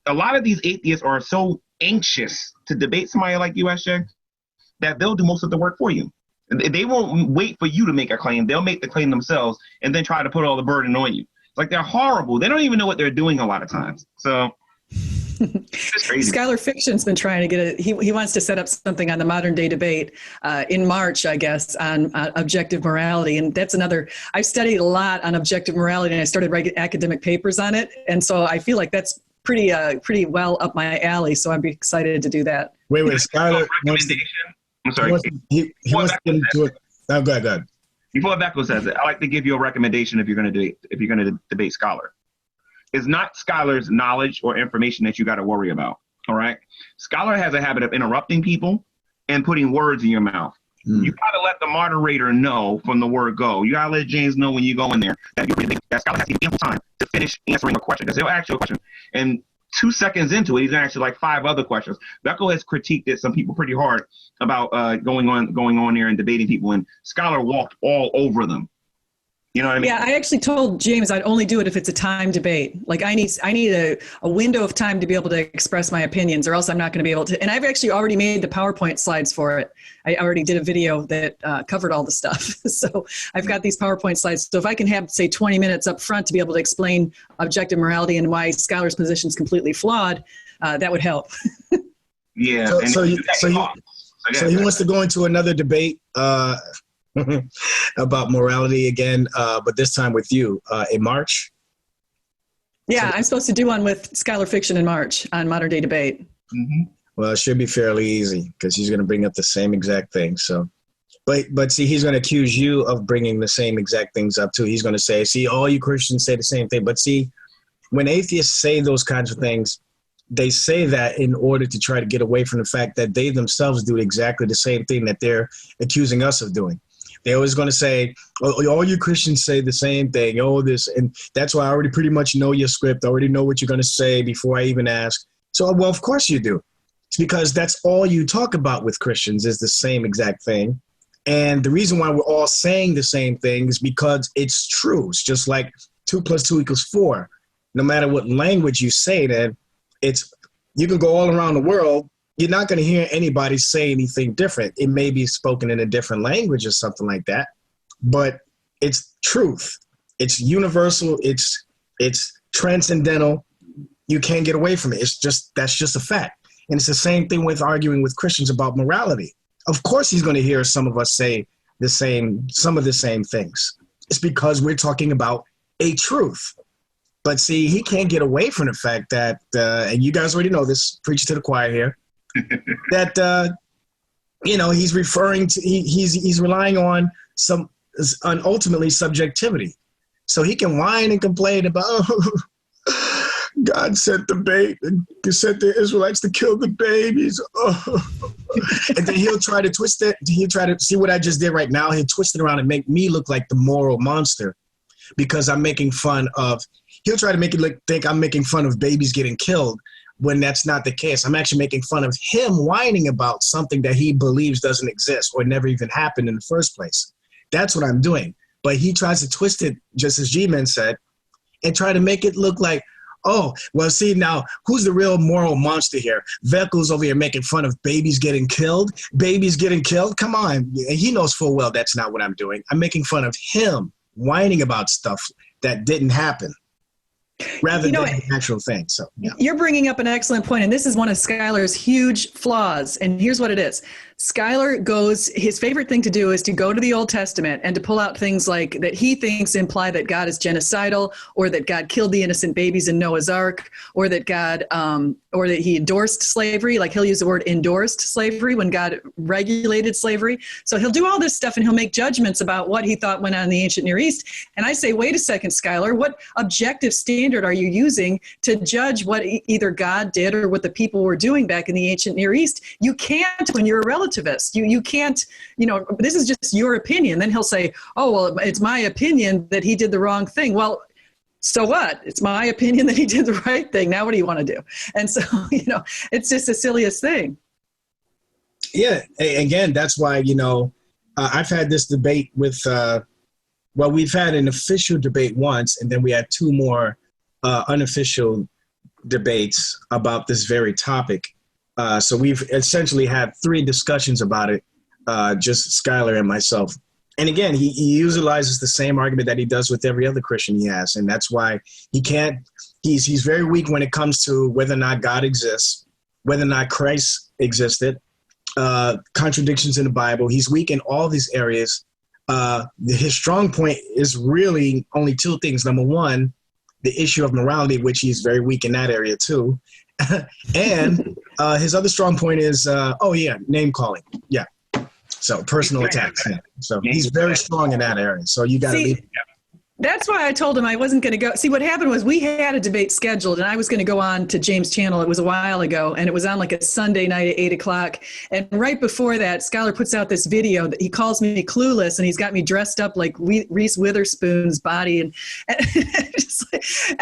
S2: a lot of these atheists are so anxious to debate somebody like you, SJ, that they'll do most of the work for you. They won't wait for you to make a claim. They'll make the claim themselves and then try to put all the burden on you. It's like they're horrible. They don't even know what they're doing a lot of times. So it's crazy.
S1: Scholar Fiction's been trying to get it. He wants to set up something on the modern day debate in March, I guess, on objective morality. And that's another, I've studied a lot on objective morality and I started writing academic papers on it. And so I feel like that's pretty well up my alley. So I'd be excited to do that.
S5: Wait, Scholar.
S2: I'm sorry.
S5: He wants to get into it. No, go ahead.
S2: Before Vekl says it, I like to give you a recommendation if you're going to debate Scholar. It's not Scholar's knowledge or information that you got to worry about. All right. Scholar has a habit of interrupting people and putting words in your mouth. You got to let the moderator know from the word go. You got to let James know when you go in there that Scholar has ample time to finish answering a question because he'll ask you a question. And 2 seconds into it, he's going to ask you like 5 other questions. Vekl has critiqued it, some people pretty hard about going on there and debating people, and Scholar walked all over them. You know what I mean?
S1: Yeah, I actually told James I'd only do it if it's a time debate. Like I need a window of time to be able to express my opinions, or else I'm not going to be able to. And I've actually already made the PowerPoint slides for it. I already did a video that covered all the stuff. So I've got these PowerPoint slides. So if I can have, say, 20 minutes up front to be able to explain objective morality and why Scholar's position is completely flawed, that would help.
S2: Yeah.
S5: So he wants to go into another debate about morality again, but this time with you in March.
S1: Yeah, I'm supposed to do one with Scholar Fiction in March on Modern Day Debate.
S2: Mm-hmm.
S5: Well, it should be fairly easy because he's going to bring up the same exact thing. So, but see, he's going to accuse you of bringing the same exact things up too. He's going to say, see, all you Christians say the same thing. But see, when atheists say those kinds of things, they say that in order to try to get away from the fact that they themselves do exactly the same thing that they're accusing us of doing. They're always going to say, oh, all you Christians say the same thing. Oh, this. And that's why I already pretty much know your script. I already know what you're going to say before I even ask. So, well, of course you do. It's because that's all you talk about with Christians is the same exact thing. And the reason why we're all saying the same thing is because it's true. It's just like 2 + 2 = 4. No matter what language you say, then you can go all around the world. You're not going to hear anybody say anything different. It may be spoken in a different language or something like that, but it's truth. It's universal. It's transcendental. You can't get away from it. That's just a fact. And it's the same thing with arguing with Christians about morality. Of course, he's going to hear some of us say some of the same things. It's because we're talking about a truth. But see, he can't get away from the fact that, and you guys already know this, preaching to the choir here, that he's referring to he's relying on ultimately subjectivity. So he can whine and complain about God sent the bait and sent the Israelites to kill the babies. And then he'll try to twist it. He'll try to see what I just did right now. He'll twist it around and make me look like the moral monster because I'm making fun of. He'll try to make it think I'm making fun of babies getting killed when that's not the case. I'm actually making fun of him whining about something that he believes doesn't exist or never even happened in the first place. That's what I'm doing. But he tries to twist it, just as G-Men said, and try to make it look like, Oh, well, see, now, who's the real moral monster here? Vekl's over here making fun of babies getting killed. Babies getting killed? Come on. He knows full well that's not what I'm doing. I'm making fun of him whining about stuff that didn't happen rather than an actual thing. So, yeah.
S1: You're bringing up an excellent point, and this is one of Schuyler's huge flaws. And here's what it is. Schuyler his favorite thing to do is to go to the Old Testament and to pull out things like that he thinks imply that God is genocidal, or that God killed the innocent babies in Noah's Ark, or that or that he endorsed slavery. Like, he'll use the word endorsed slavery when God regulated slavery. So he'll do all this stuff, and he'll make judgments about what he thought went on in the ancient Near East. And I say, wait a second, Schuyler, what objective standard are you using to judge what either God did or what the people were doing back in the ancient Near East? You can't when you're a relativist. You can't, this is just your opinion. Then he'll say, oh, well, it's my opinion that he did the wrong thing. Well, so what? It's my opinion that he did the right thing. Now what do you want to do? And so, it's just the silliest thing.
S5: Yeah. Again, that's why, I've had this debate with, we've had an official debate once, and then we had two more unofficial debates about this very topic. So we've essentially had 3 discussions about it, just Schuyler and myself. And again, he utilizes the same argument that he does with every other Christian he has. And that's why he's very weak when it comes to whether or not God exists, whether or not Christ existed, contradictions in the Bible. He's weak in all these areas. His strong point is really only 2 things. Number one, the issue of morality, which he's very weak in that area too. And his other strong point is, name calling. Yeah. So personal attacks. Yeah. So he's very strong in that area. So you got to leave.
S1: That's why I told him I wasn't going to go. See, what happened was we had a debate scheduled, and I was going to go on to James' channel. It was a while ago, and it was on like a Sunday night at 8 o'clock. And right before that, Schuyler puts out this video that he calls me clueless, and he's got me dressed up like Reese Witherspoon's body. And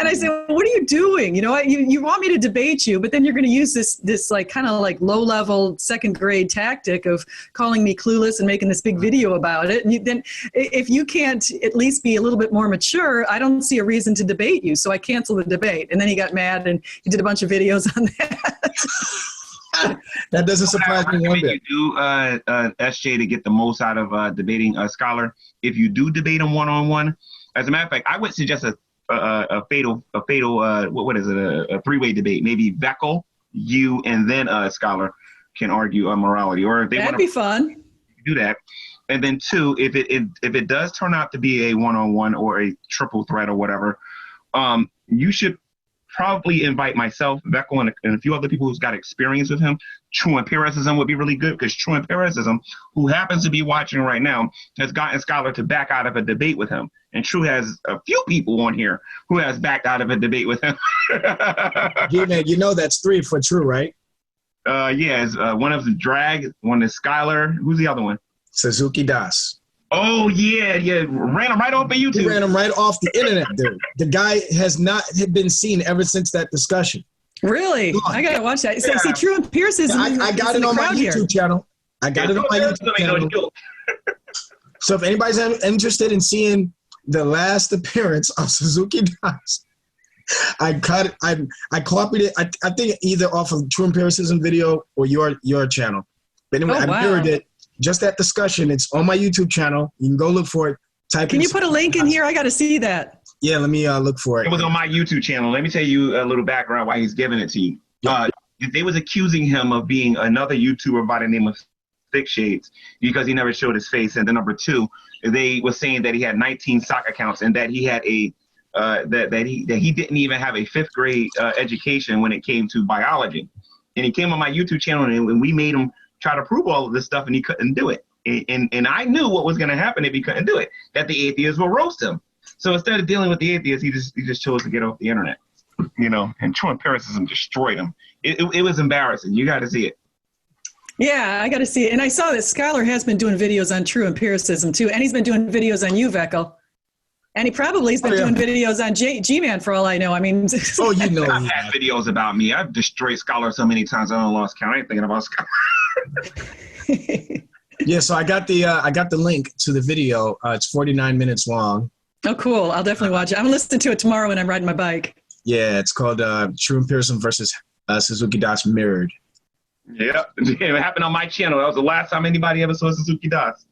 S1: I said, well, what are you doing? You want me to debate you, but then you're going to use this like kind of like low-level second-grade tactic of calling me clueless and making this big video about it. And then if you can't at least be a little bit more mature, I don't see a reason to debate you. So I canceled the debate. And then he got mad and he did a bunch of videos on that.
S5: That doesn't surprise me one bit.
S2: You do, SJ, to get the most out of debating a scholar. If you do debate him one-on-one, as a matter of fact, I would suggest a fatal what is it? A 3-way debate. Maybe Vekl, you, and then a scholar can argue morality. Or if they
S1: that'd be fun.
S2: Do that. And then 2, if it does turn out to be a one-on-one or a triple threat or whatever, you should probably invite myself, Vekl, and a few other people who's got experience with him. True Empiricism would be really good, because True Empiricism, who happens to be watching right now, has gotten Schuyler to back out of a debate with him. And True has a few people on here who has backed out of a debate with him.
S5: Yeah, that's 3 for True, right?
S2: It's one of the Drag, one is Schuyler. Who's the other one?
S5: Suzuki Das.
S2: Oh, yeah. Ran him right off of YouTube.
S5: He ran him right off the internet, dude. The guy has not been seen ever since that discussion.
S1: Really? I got to watch that. So, see, True Empiricism.
S5: I got it on my YouTube channel. So if anybody's interested in seeing the last appearance of Suzuki Das, I copied it. I think either off of True Empiricism video or your channel. But anyway, I mirrored it. Just that discussion. It's on my YouTube channel. You can go look for it.
S1: Can you put a link in here? I got to see that.
S5: Yeah, let me look for it.
S2: It was on my YouTube channel. Let me tell you a little background why he's giving it to you.
S5: Yeah.
S2: They was accusing him of being another YouTuber by the name of Thick Shades because he never showed his face. And then number 2, they were saying that he had 19 sock accounts and that he had that he didn't even have a 5th grade education when it came to biology. And he came on my YouTube channel and we made him try to prove all of this stuff, and he couldn't do it. And I knew what was going to happen if he couldn't do it, that the atheists will roast him. So instead of dealing with the atheists, he just chose to get off the internet, and True Empiricism destroyed him. It was embarrassing. You got to see it.
S1: Yeah, I got to see it. And I saw that Schuyler has been doing videos on True Empiricism too, and he's been doing videos on you, Vekl. And he probably has been doing videos on G-Man for all I know. I mean,
S2: I've had videos about me. I've destroyed Schuyler so many times I don't lost count. I ain't thinking about Schuyler.
S5: Yeah, so I got the link to the video. It's 49 minutes long.
S1: Oh, cool! I'll definitely watch it. I'm listening to it tomorrow when I'm riding my bike.
S5: Yeah, it's called True Empiricism versus Suzuki Das Mirrored.
S2: Yeah, it happened on my channel. That was the last time anybody ever saw Suzuki Das.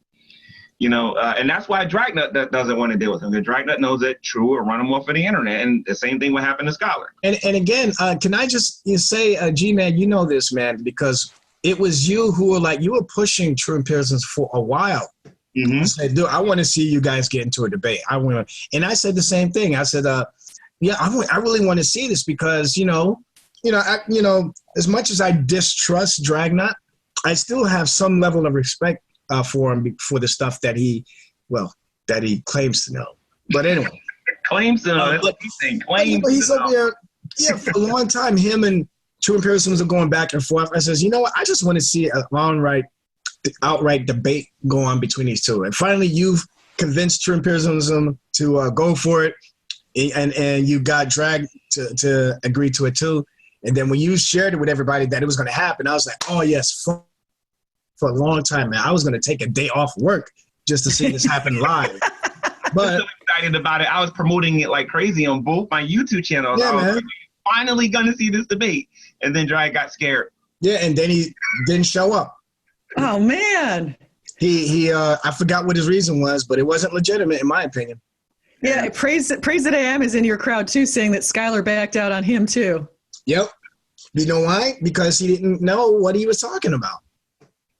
S2: And that's why Dragnut doesn't want to deal with him. The Dragnut knows that True will run him off of the internet, and the same thing will happen to Scholar.
S5: And again, can I just say, G-Man, you know this, man, because it was you who were you were pushing True Empiricism for a while. Mm-hmm. I said, dude, I want to see you guys get into a debate. And I said the same thing. I said, yeah, I really want to see this because, as much as I distrust Dragnut, I still have some level of respect for him for the stuff that he claims to know. But anyway.
S2: Claims to know. That's what he's saying. Claims
S5: he's to know. There, yeah, for a long time, him and True Empiricism are going back and forth. I says, you know what? I just want to see an outright debate go on between these two. And finally, you've convinced True Empiricism to go for it, and you got Drag to agree to it too. And then when you shared it with everybody that it was going to happen, I was like, oh, yes, for a long time, man. I was going to take a day off work just to see this happen live. But
S2: I'm so excited about it. I was promoting it like crazy on both my YouTube channels.
S5: Yeah, man.
S2: Finally going to see this debate. And then Drag got scared.
S5: Yeah, and then he didn't show up.
S1: Oh, man.
S5: He I forgot what his reason was, but it wasn't legitimate in my opinion.
S1: Yeah, praise that I am is in your crowd too, saying that Skylar backed out on him too.
S5: Yep. You know why? Because he didn't know what he was talking about.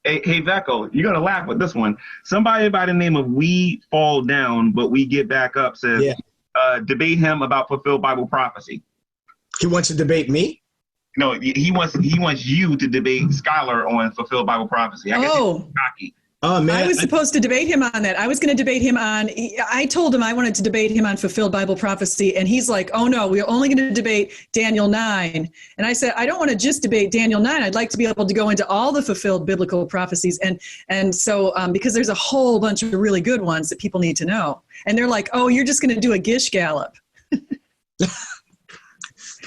S2: Hey, Vekl, you're going to laugh with this one. Somebody by the name of We Fall Down, but We Get Back Up says, debate him about fulfilled Bible prophecy.
S5: He wants to debate me?
S2: No, he wants you to debate Skylar on fulfilled Bible prophecy. I guess he's cocky.
S5: Oh, man.
S1: I was supposed to debate him on that. I was going to debate him on, I told him I wanted to debate him on fulfilled Bible prophecy. And he's like, oh no, we're only going to debate Daniel 9. And I said, I don't want to just debate Daniel 9. I'd like to be able to go into all the fulfilled biblical prophecies. And so, because there's a whole bunch of really good ones that people need to know. And they're like, oh, you're just going to do a Gish Gallop.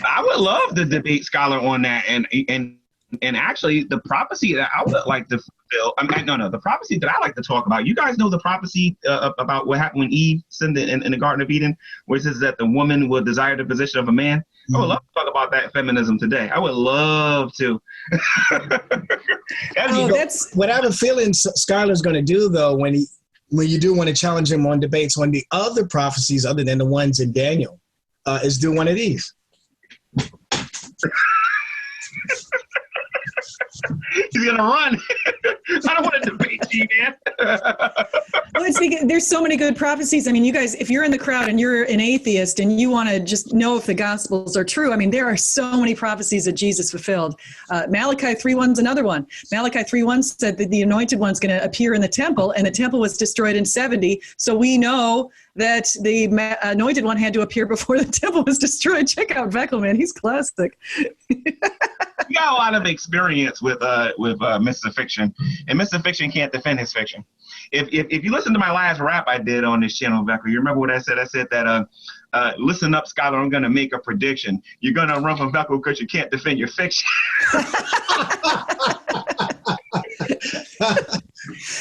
S2: I would love to debate Scholar on that. And actually, the prophecy that I would like to fulfill, the prophecy that I like to talk about, you guys know the prophecy about what happened when Eve sinned in the Garden of Eden, where it says that the woman will desire the position of a man. Mm-hmm. I would love to talk about that feminism today. I would love to.
S5: What I have a feeling Skylar's going to do, though, when you do want to challenge him on debates on the other prophecies other than the ones in Daniel, is do one of these.
S2: He's gonna run. I don't want to debate you, man.
S1: Well, it's because there's so many good prophecies. I mean, you guys, if you're in the crowd and you're an atheist and you want to just know if the Gospels are true, I mean, there are so many prophecies that Jesus fulfilled. Malachi 3:1's another one. Malachi 3:1 said that the Anointed One's going to appear in the temple, and the temple was destroyed in 70. So we know that the Anointed One had to appear before the temple was destroyed. Check out Vekl, man. He's classic.
S2: You got a lot of experience with Mr. Fiction, and Mr. Fiction can't defend his fiction. If you listen to my last rap I did on this channel, Vekl, you remember what I said? I said that listen up, Scholar, I'm going to make a prediction. You're going to run from Vekl because you can't defend your fiction.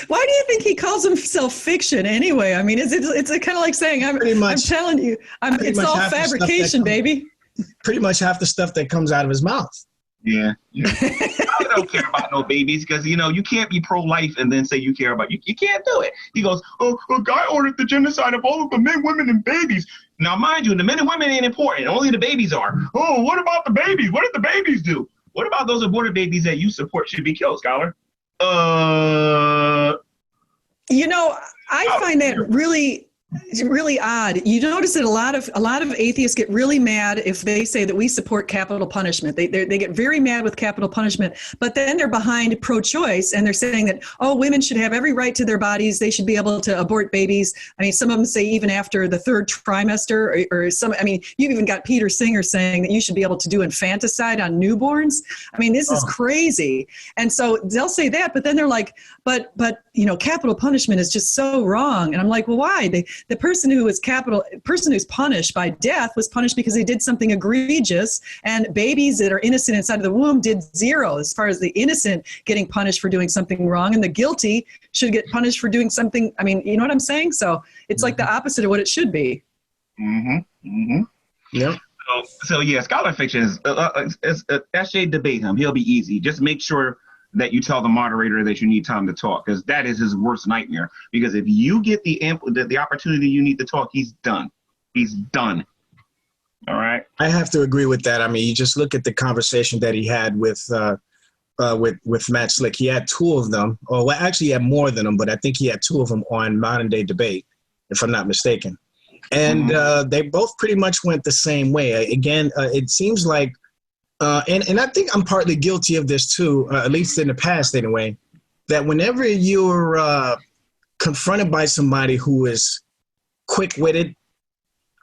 S1: Why do you think he calls himself fiction anyway? I mean, it's kind of like saying, I'm telling you, it's all fabrication, baby.
S5: Pretty much half the stuff that comes out of his mouth.
S2: Yeah. I don't care about no babies because, you can't be pro-life and then say you care about you. You can't do it. He goes, oh, a guy ordered the genocide of all of the men, women, and babies. Now, mind you, the men and women ain't important. Only the babies are. Oh, what about the babies? What did the babies do? What about those aborted babies that you support should be killed, Scholar?
S1: I find that really odd. You notice that a lot of atheists get really mad if they say that we support capital punishment. They get very mad with capital punishment, but then they're behind pro-choice and they're saying that, oh, women should have every right to their bodies. They should be able to abort babies. I mean, some of them say even after the third trimester or some, I mean, you've even got Peter Singer saying that you should be able to do infanticide on newborns. I mean, this is crazy. And so they'll say that, but then they're like, but capital punishment is just so wrong. And I'm like, well, why? The person who's punished by death was punished because they did something egregious, and babies that are innocent inside of the womb did zero as far as the innocent getting punished for doing something wrong, and the guilty should get punished for doing something. I mean, you know what I'm saying? So it's like the opposite of what it should be.
S2: Mm-hmm. Mm-hmm.
S5: Yeah.
S2: So yeah, scholar fiction is SJ, debate him. He'll be easy. Just make sure that you tell the moderator that you need time to talk, because that is his worst nightmare. Because if you get the opportunity you need to talk, he's done. He's done. All right.
S5: I have to agree with that. I mean, you just look at the conversation that he had with Matt Slick. He had two of them, or well, actually he had more than them, but I think he had two of them on Modern Day Debate, if I'm not mistaken. And they both pretty much went the same way. Again, it seems like, and I think I'm partly guilty of this too, at least in the past anyway, that whenever you're confronted by somebody who is quick-witted,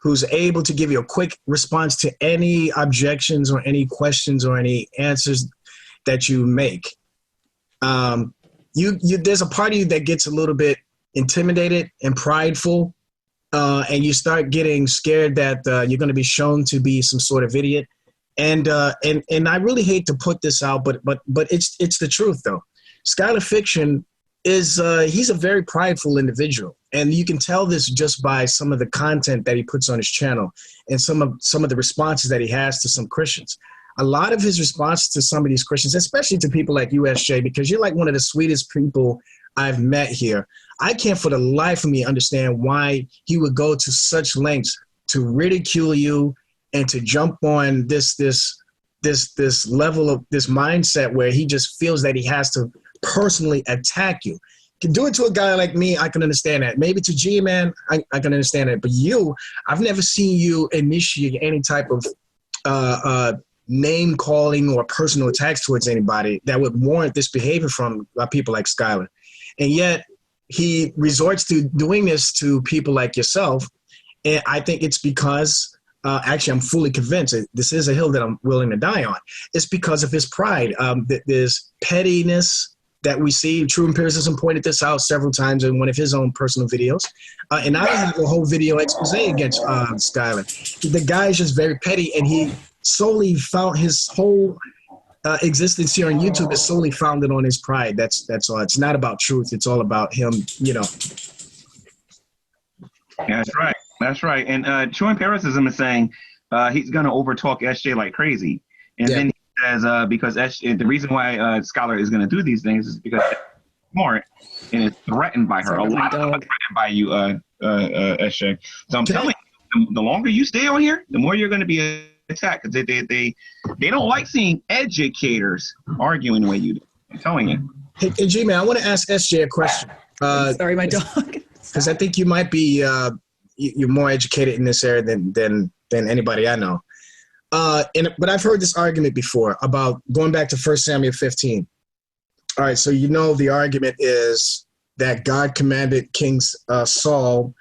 S5: who's able to give you a quick response to any objections or any questions or any answers that you make, there's a part of you that gets a little bit intimidated and prideful, and you start getting scared that you're going to be shown to be some sort of idiot. And I really hate to put this out, but it's the truth though. Scholar Fiction is he's a very prideful individual, and you can tell this just by some of the content that he puts on his channel and some of the responses that he has to some Christians. A lot of his response to some of these Christians, especially to people like USJ, because you're like one of the sweetest people I've met here. I can't for the life of me understand why he would go to such lengths to ridicule you and to jump on this level of this mindset where he just feels that he has to personally attack you. Can do it to a guy like me, I can understand that. Maybe to G-Man, I can understand that. But you, I've never seen you initiate any type of name calling or personal attacks towards anybody that would warrant this behavior from people like Skylar. And yet he resorts to doing this to people like yourself. And I think it's because, actually, I'm fully convinced this is a hill that I'm willing to die on. It's because of his pride. There's pettiness that we see. True Empiricism pointed this out several times in one of his own personal videos. And I have a whole video expose against Skylar. The guy is just very petty, and he solely found his whole existence here on YouTube is solely founded on his pride. That's all. It's not about truth. It's all about him,
S2: That's right. That's right. And True Empiricism is saying he's going to overtalk SJ like crazy. And then he says, because the reason why Scholar is going to do these things is because she's smart and is threatened by her. A lot of them are threatened by you, SJ. So I'm telling you, the longer you stay on here, the more you're going to be attacked. They don't like seeing educators arguing the way you do. I'm telling you.
S5: Hey, G-Man, I want to ask SJ a question.
S1: Sorry, my dog.
S5: Because I think you might be you're more educated in this area than anybody I know. But I've heard this argument before about going back to 1 Samuel 15. All right, so the argument is that God commanded King Saul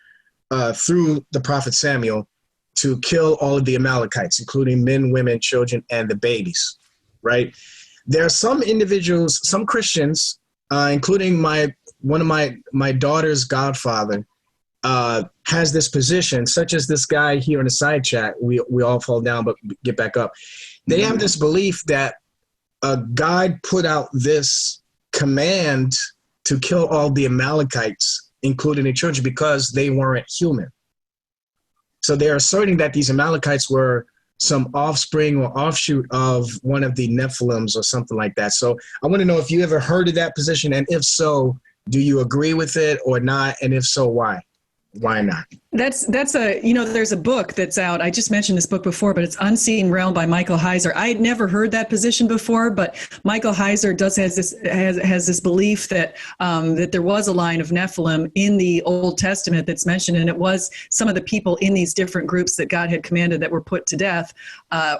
S5: through the prophet Samuel to kill all of the Amalekites, including men, women, children, and the babies, right? There are some individuals, some Christians, including one of my daughter's godfather, has this position, such as this guy here in the side chat. We all fall down, but get back up. They have this belief that God put out this command to kill all the Amalekites, including the children, because they weren't human. So they're asserting that these Amalekites were some offspring or offshoot of one of the Nephilims or something like that. So I want to know if you ever heard of that position, and if so, do you agree with it or not? And if so, why? Why not?
S1: That's there's a book that's out. I just mentioned this book before, but it's Unseen Realm by Michael Heiser. I had never heard that position before, but Michael Heiser has this belief that that there was a line of Nephilim in the Old Testament that's mentioned, and it was some of the people in these different groups that God had commanded that were put to death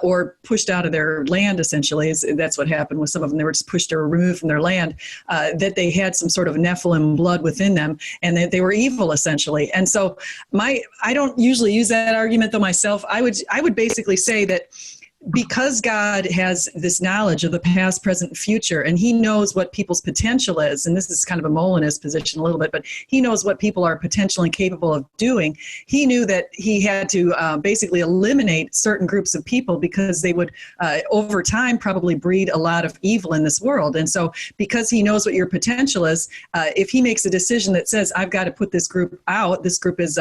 S1: or pushed out of their land. Essentially, that's what happened with some of them. They were just pushed or removed from their land. That they had some sort of Nephilim blood within them, and that they were evil essentially. And so I don't usually use that argument though myself. I would basically say that because God has this knowledge of the past, present, and future, and he knows what people's potential is, and this is kind of a Molinist position a little bit, but he knows what people are potentially capable of doing. He knew that he had to basically eliminate certain groups of people because they would, over time, probably breed a lot of evil in this world. And so because he knows what your potential is, if he makes a decision that says, I've got to put this group out, this group is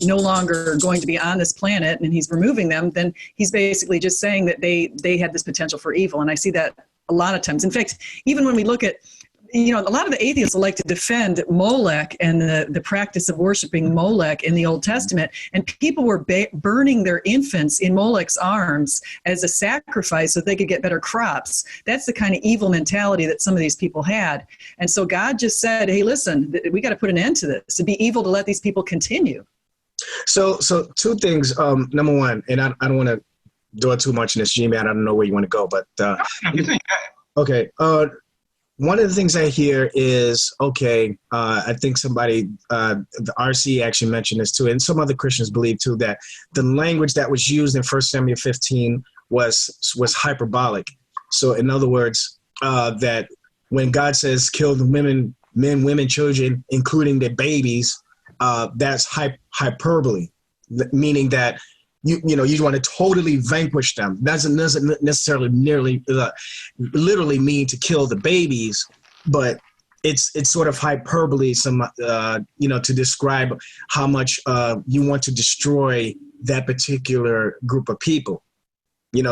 S1: no longer going to be on this planet, and he's removing them, then he's basically just saying that they had this potential for evil. And I see that a lot of times. In fact, even when we look at, a lot of the atheists like to defend Molech and the practice of worshiping Molech in the Old Testament, and people were burning their infants in Molech's arms as a sacrifice so they could get better crops. That's the kind of evil mentality that some of these people had. And so God just said, hey, listen, we got to put an end to this. It'd be evil to let these people continue.
S5: So two things. Number one, and I don't want to do it too much in this, G-Man. I don't know where you want to go, but okay. One of the things I hear is, I think somebody, the RC actually mentioned this too, and some other Christians believe too, that the language that was used in 1 Samuel 15 was hyperbolic. So in other words, that when God says kill the men, women, children, including the babies, that's hyperbole, meaning that you want to totally vanquish them. That doesn't necessarily literally mean to kill the babies, but it's sort of hyperbole, to describe how much you want to destroy that particular group of people.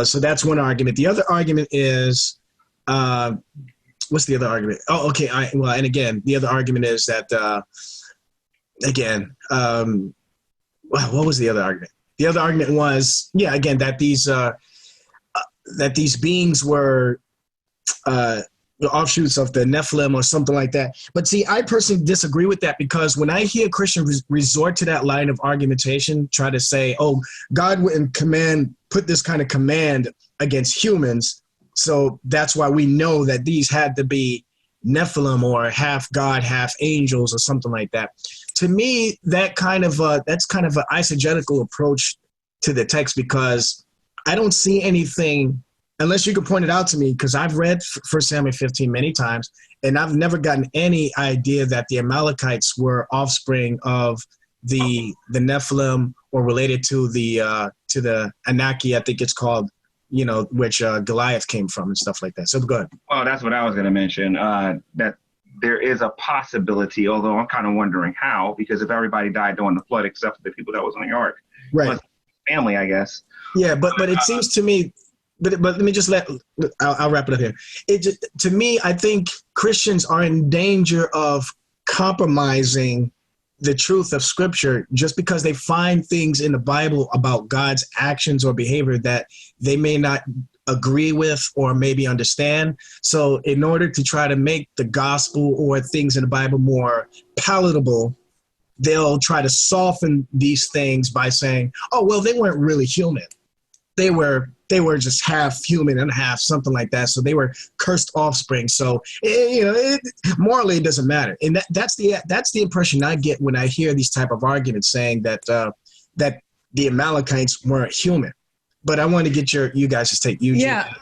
S5: So that's one argument. The other argument is, what's the other argument? Oh, okay. And again, the other argument is that, what was the other argument? The other argument was, that these beings were the offshoots of the Nephilim or something like that. But see, I personally disagree with that, because when I hear Christians resort to that line of argumentation, try to say, oh, God wouldn't put this kind of command against humans, so that's why we know that these had to be Nephilim or half God, half angels or something like that. To me, that's kind of an eisegetical approach to the text, because I don't see anything, unless you can point it out to me, because I've read 1 Samuel 15 many times, and I've never gotten any idea that the Amalekites were offspring of the Nephilim or related to the Anaki, I think it's called, which Goliath came from and stuff like that. So go ahead.
S2: Well, that's what I was going to mention, that there is a possibility, although I'm kind of wondering how, because if everybody died during the flood except for the people that was on the ark,
S5: right?
S2: Family, I guess.
S5: Yeah, but it seems to me, but let me just I'll wrap it up here. To me, I think Christians are in danger of compromising the truth of Scripture just because they find things in the Bible about God's actions or behavior that they may not agree with or maybe understand. So in order to try to make the gospel or things in the Bible more palatable, they'll try to soften these things by saying, oh, well, they weren't really human. They were just half human and half something like that. So they were cursed offspring. So, morally, it doesn't matter. And that's the impression I get when I hear these type of arguments saying that the Amalekites weren't human. But I want to get you guys' take.
S1: Yeah,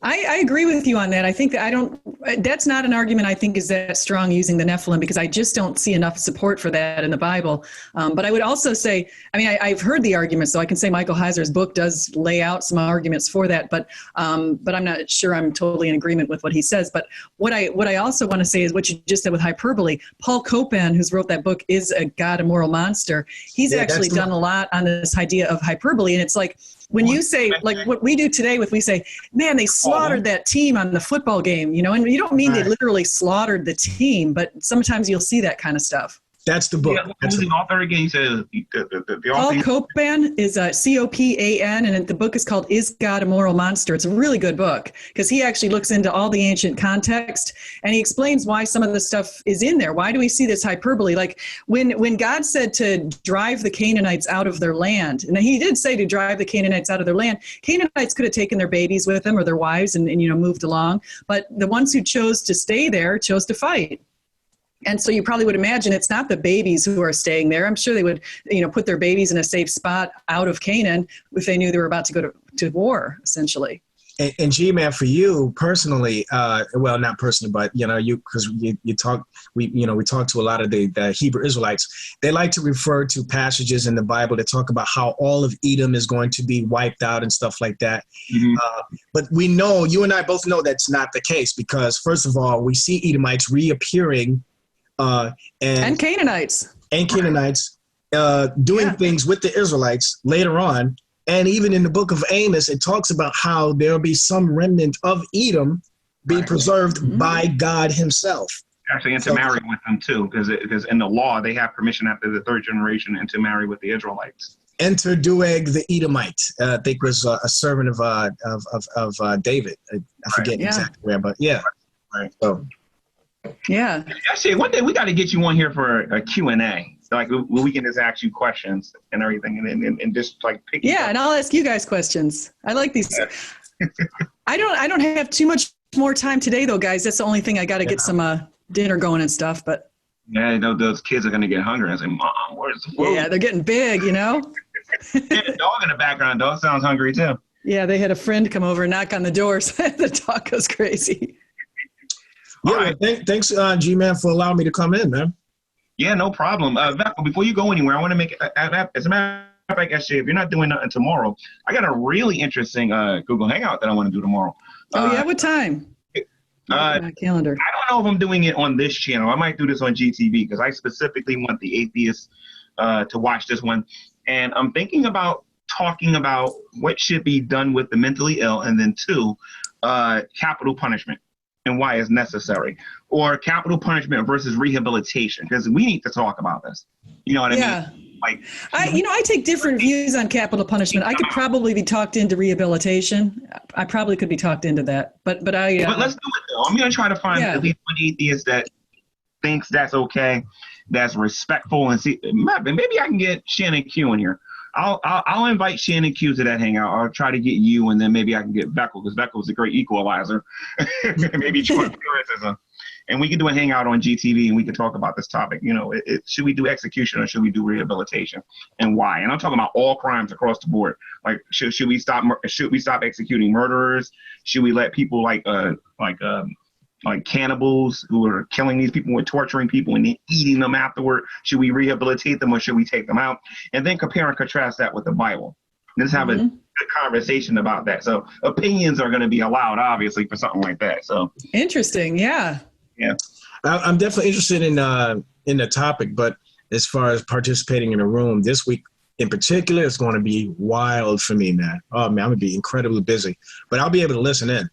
S1: I agree with you on that. I think that that's not an argument I think is that strong using the Nephilim, because I just don't see enough support for that in the Bible. But I would also say, I've heard the argument, so I can say Michael Heiser's book does lay out some arguments for that, but I'm not sure I'm totally in agreement with what he says. But what I also want to say is what you just said with hyperbole. Paul Copan, who's wrote that book, Is a God a Moral Monster? He's actually done a lot on this idea of hyperbole, and it's like, when you say, like what we do today we say, man, they slaughtered that team on the football game, and you don't mean they literally slaughtered the team, but sometimes you'll see that kind of stuff.
S5: That's the book.
S2: Yeah, who's the author again? He says the
S1: Paul Copan is Copan, and the book is called Is God a Moral Monster? It's a really good book because he actually looks into all the ancient context, and he explains why some of the stuff is in there. Why do we see this hyperbole? Like when God said to drive the Canaanites out of their land, and he did say to drive the Canaanites out of their land, Canaanites could have taken their babies with them or their wives and moved along, but the ones who chose to stay there chose to fight. And so you probably would imagine it's not the babies who are staying there. I'm sure they would, put their babies in a safe spot out of Canaan if they knew they were about to go to war, essentially.
S5: And G-Man, for you personally, well, not personally, but because we talk to a lot of the Hebrew Israelites. They like to refer to passages in the Bible that talk about how all of Edom is going to be wiped out and stuff like that.
S2: Mm-hmm.
S5: But we know, you and I both know that's not the case, because first of all, we see Edomites reappearing,
S1: and Canaanites
S5: doing things with the Israelites later on. And even in the book of Amos, it talks about how there'll be some remnant of Edom being preserved by God himself.
S2: Actually intermarrying with them too, because in the law, they have permission after the third generation intermarry with the Israelites.
S5: Enter Doeg the Edomite, I think was a servant of David. I forget exactly where, but yeah.
S2: Right.
S5: So.
S1: Yeah.
S2: Actually, one day we got to get you on here for a Q&A. Like we can just ask you questions and everything, and just like pick.
S1: Yeah, and I'll ask you guys questions. I like these. I don't have too much more time today, though, guys. That's the only thing. I got to get some dinner going and stuff. But
S2: yeah, those kids are gonna get hungry. I say, Mom, where's the food?
S1: Yeah, they're getting big, Yeah,
S2: the dog in the background. Dog sounds hungry too.
S1: Yeah, they had a friend come over and knock on the door, so the dog goes crazy.
S2: All right.
S5: Thanks, G-Man, for allowing me to come in, man.
S2: Yeah, no problem. Vekl, before you go anywhere, I want to make as a matter of fact, SJ, if you're not doing nothing tomorrow, I got a really interesting Google Hangout that I want to do tomorrow.
S1: What time? My calendar.
S2: I don't know if I'm doing it on this channel. I might do this on GTV because I specifically want the atheists to watch this one. And I'm thinking about talking about what should be done with the mentally ill, and then 2, capital punishment and why it's necessary, or capital punishment versus rehabilitation, because we need to talk about this. You know what I mean? Like,
S1: I take different views on capital punishment. I could probably be talked into rehabilitation. I probably could be talked into that, but let's do
S2: it though. I'm going to try to find at least one atheist that thinks that's okay, that's respectful, and see, maybe I can get Shannon Q in here. I'll invite Shannon Q to that hangout. I'll try to get you, and then maybe I can get Vekl, because Vekl is a great equalizer. Maybe join criticism, and we can do a hangout on GTV, and we can talk about this topic. Should we do execution or should we do rehabilitation, and why? And I'm talking about all crimes across the board. Like, should we stop executing murderers? Should we let people like cannibals who are killing these people and torturing people and then eating them afterward? Should we rehabilitate them or should we take them out? And then compare and contrast that with the Bible. Let's have a good conversation about that. So opinions are going to be allowed, obviously, for something like that. So
S1: interesting. Yeah.
S5: Yeah. I'm definitely interested in the topic, but as far as participating in a room this week in particular, it's going to be wild for me, man. Oh man, I'm going to be incredibly busy, but I'll be able to listen in.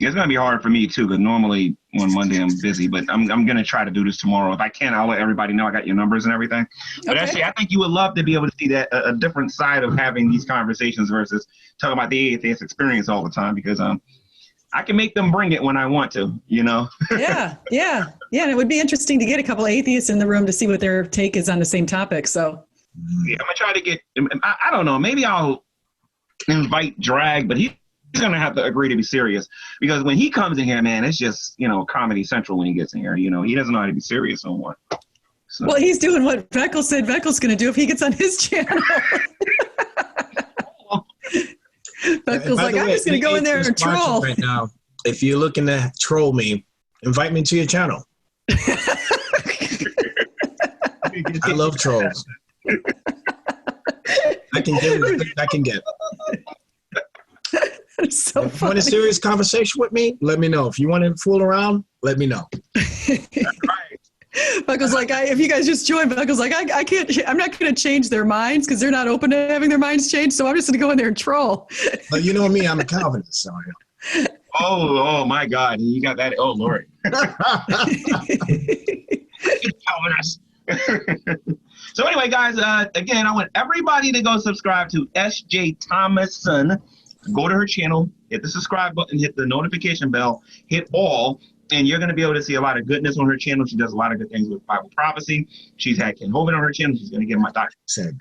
S2: It's going to be hard for me, too, because normally on Monday I'm busy, but I'm going to try to do this tomorrow. If I can, I'll let everybody know I got your numbers and everything. But actually, I think you would love to be able to see that a different side of having these conversations versus talking about the atheist experience all the time, because I can make them bring it when I want to, Yeah.
S1: And it would be interesting to get a couple atheists in the room to see what their take is on the same topic. So
S2: yeah, I'm going to try to get, I don't know, maybe I'll invite Drag, but he's going to have to agree to be serious, because when he comes in here, man, it's just, Comedy Central when he gets in here. He doesn't know how to be serious no more. So.
S1: Well, he's doing what Vekl said Vekl's going to do if he gets on his channel. Vekl's like, I'm just going to go in there and troll.
S5: Right now, if you're looking to troll me, invite me to your channel. I love trolls. I can get it. I can get it.
S1: So
S5: if you want a serious conversation with me, let me know. If you want to fool around, let me know.
S1: Vekl's like, if you guys just join, Vekl's like, I can't, I'm not going to change their minds because they're not open to having their minds changed. So I'm just going to go in there and troll.
S5: But you know me, I'm a Calvinist. So.
S2: Oh my God. You got that. Oh, Lord. Calvinist. So anyway, guys, again, I want everybody to go subscribe to SJ Thomason. Go to her channel, hit the subscribe button, hit the notification bell, hit all, and you're going to be able to see a lot of goodness on her channel. She does a lot of good things with Bible prophecy. She's had Ken Hovind on her channel. She's going to get my Dr.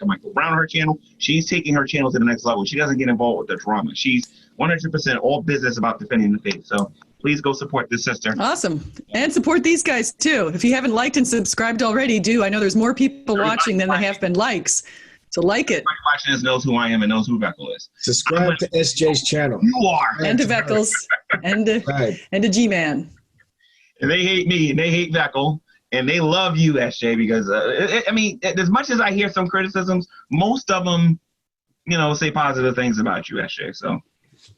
S2: Michael Brown on her channel. She's taking her channel to the next level. She doesn't get involved with the drama. She's 100% all business about defending the faith. So please go support this sister.
S1: Awesome. And support these guys, too. If you haven't liked and subscribed already, do. I know there's more people watching than there have been likes. So like it.
S2: Everybody watching this knows who I am and knows who Vekl is.
S5: Subscribe to SJ's channel.
S2: You are.
S1: And to Vekl's. And to G-Man.
S2: And they hate me and they hate Vekl. And they love you, SJ, because, I mean, as much as I hear some criticisms, most of them, you know, say positive things about you, SJ. So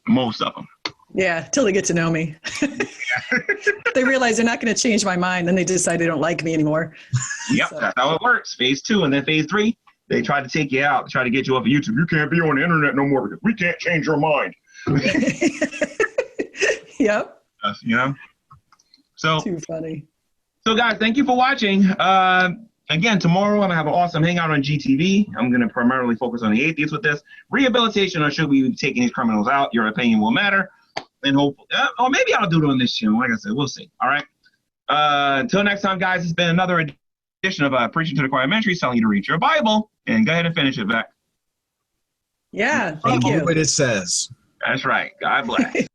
S2: most of them.
S1: Yeah, till they get to know me. They realize they're not going to change my mind. Then they decide they don't like me anymore.
S2: Yep, so. That's how it works. Phase 2 and then phase 3, they try to take you out, try to get you off of YouTube. You can't be on the internet no more because we can't change your mind.
S1: Yep.
S2: You know? So,
S1: too funny.
S2: So, guys, thank you for watching. Again, tomorrow I'm going to have an awesome hangout on GTV. I'm going to primarily focus on the atheists with this. Rehabilitation, or should we be taking these criminals out? Your opinion will matter. And hopefully, or maybe I'll do it on this channel. Like I said, we'll see. All right. Until next time, guys, it's been another edition of Preaching to the Choir Ministries, telling you to read your Bible. And go ahead and finish it, Beck.
S1: Yeah, thank you.
S5: What it says.
S2: That's right. God bless.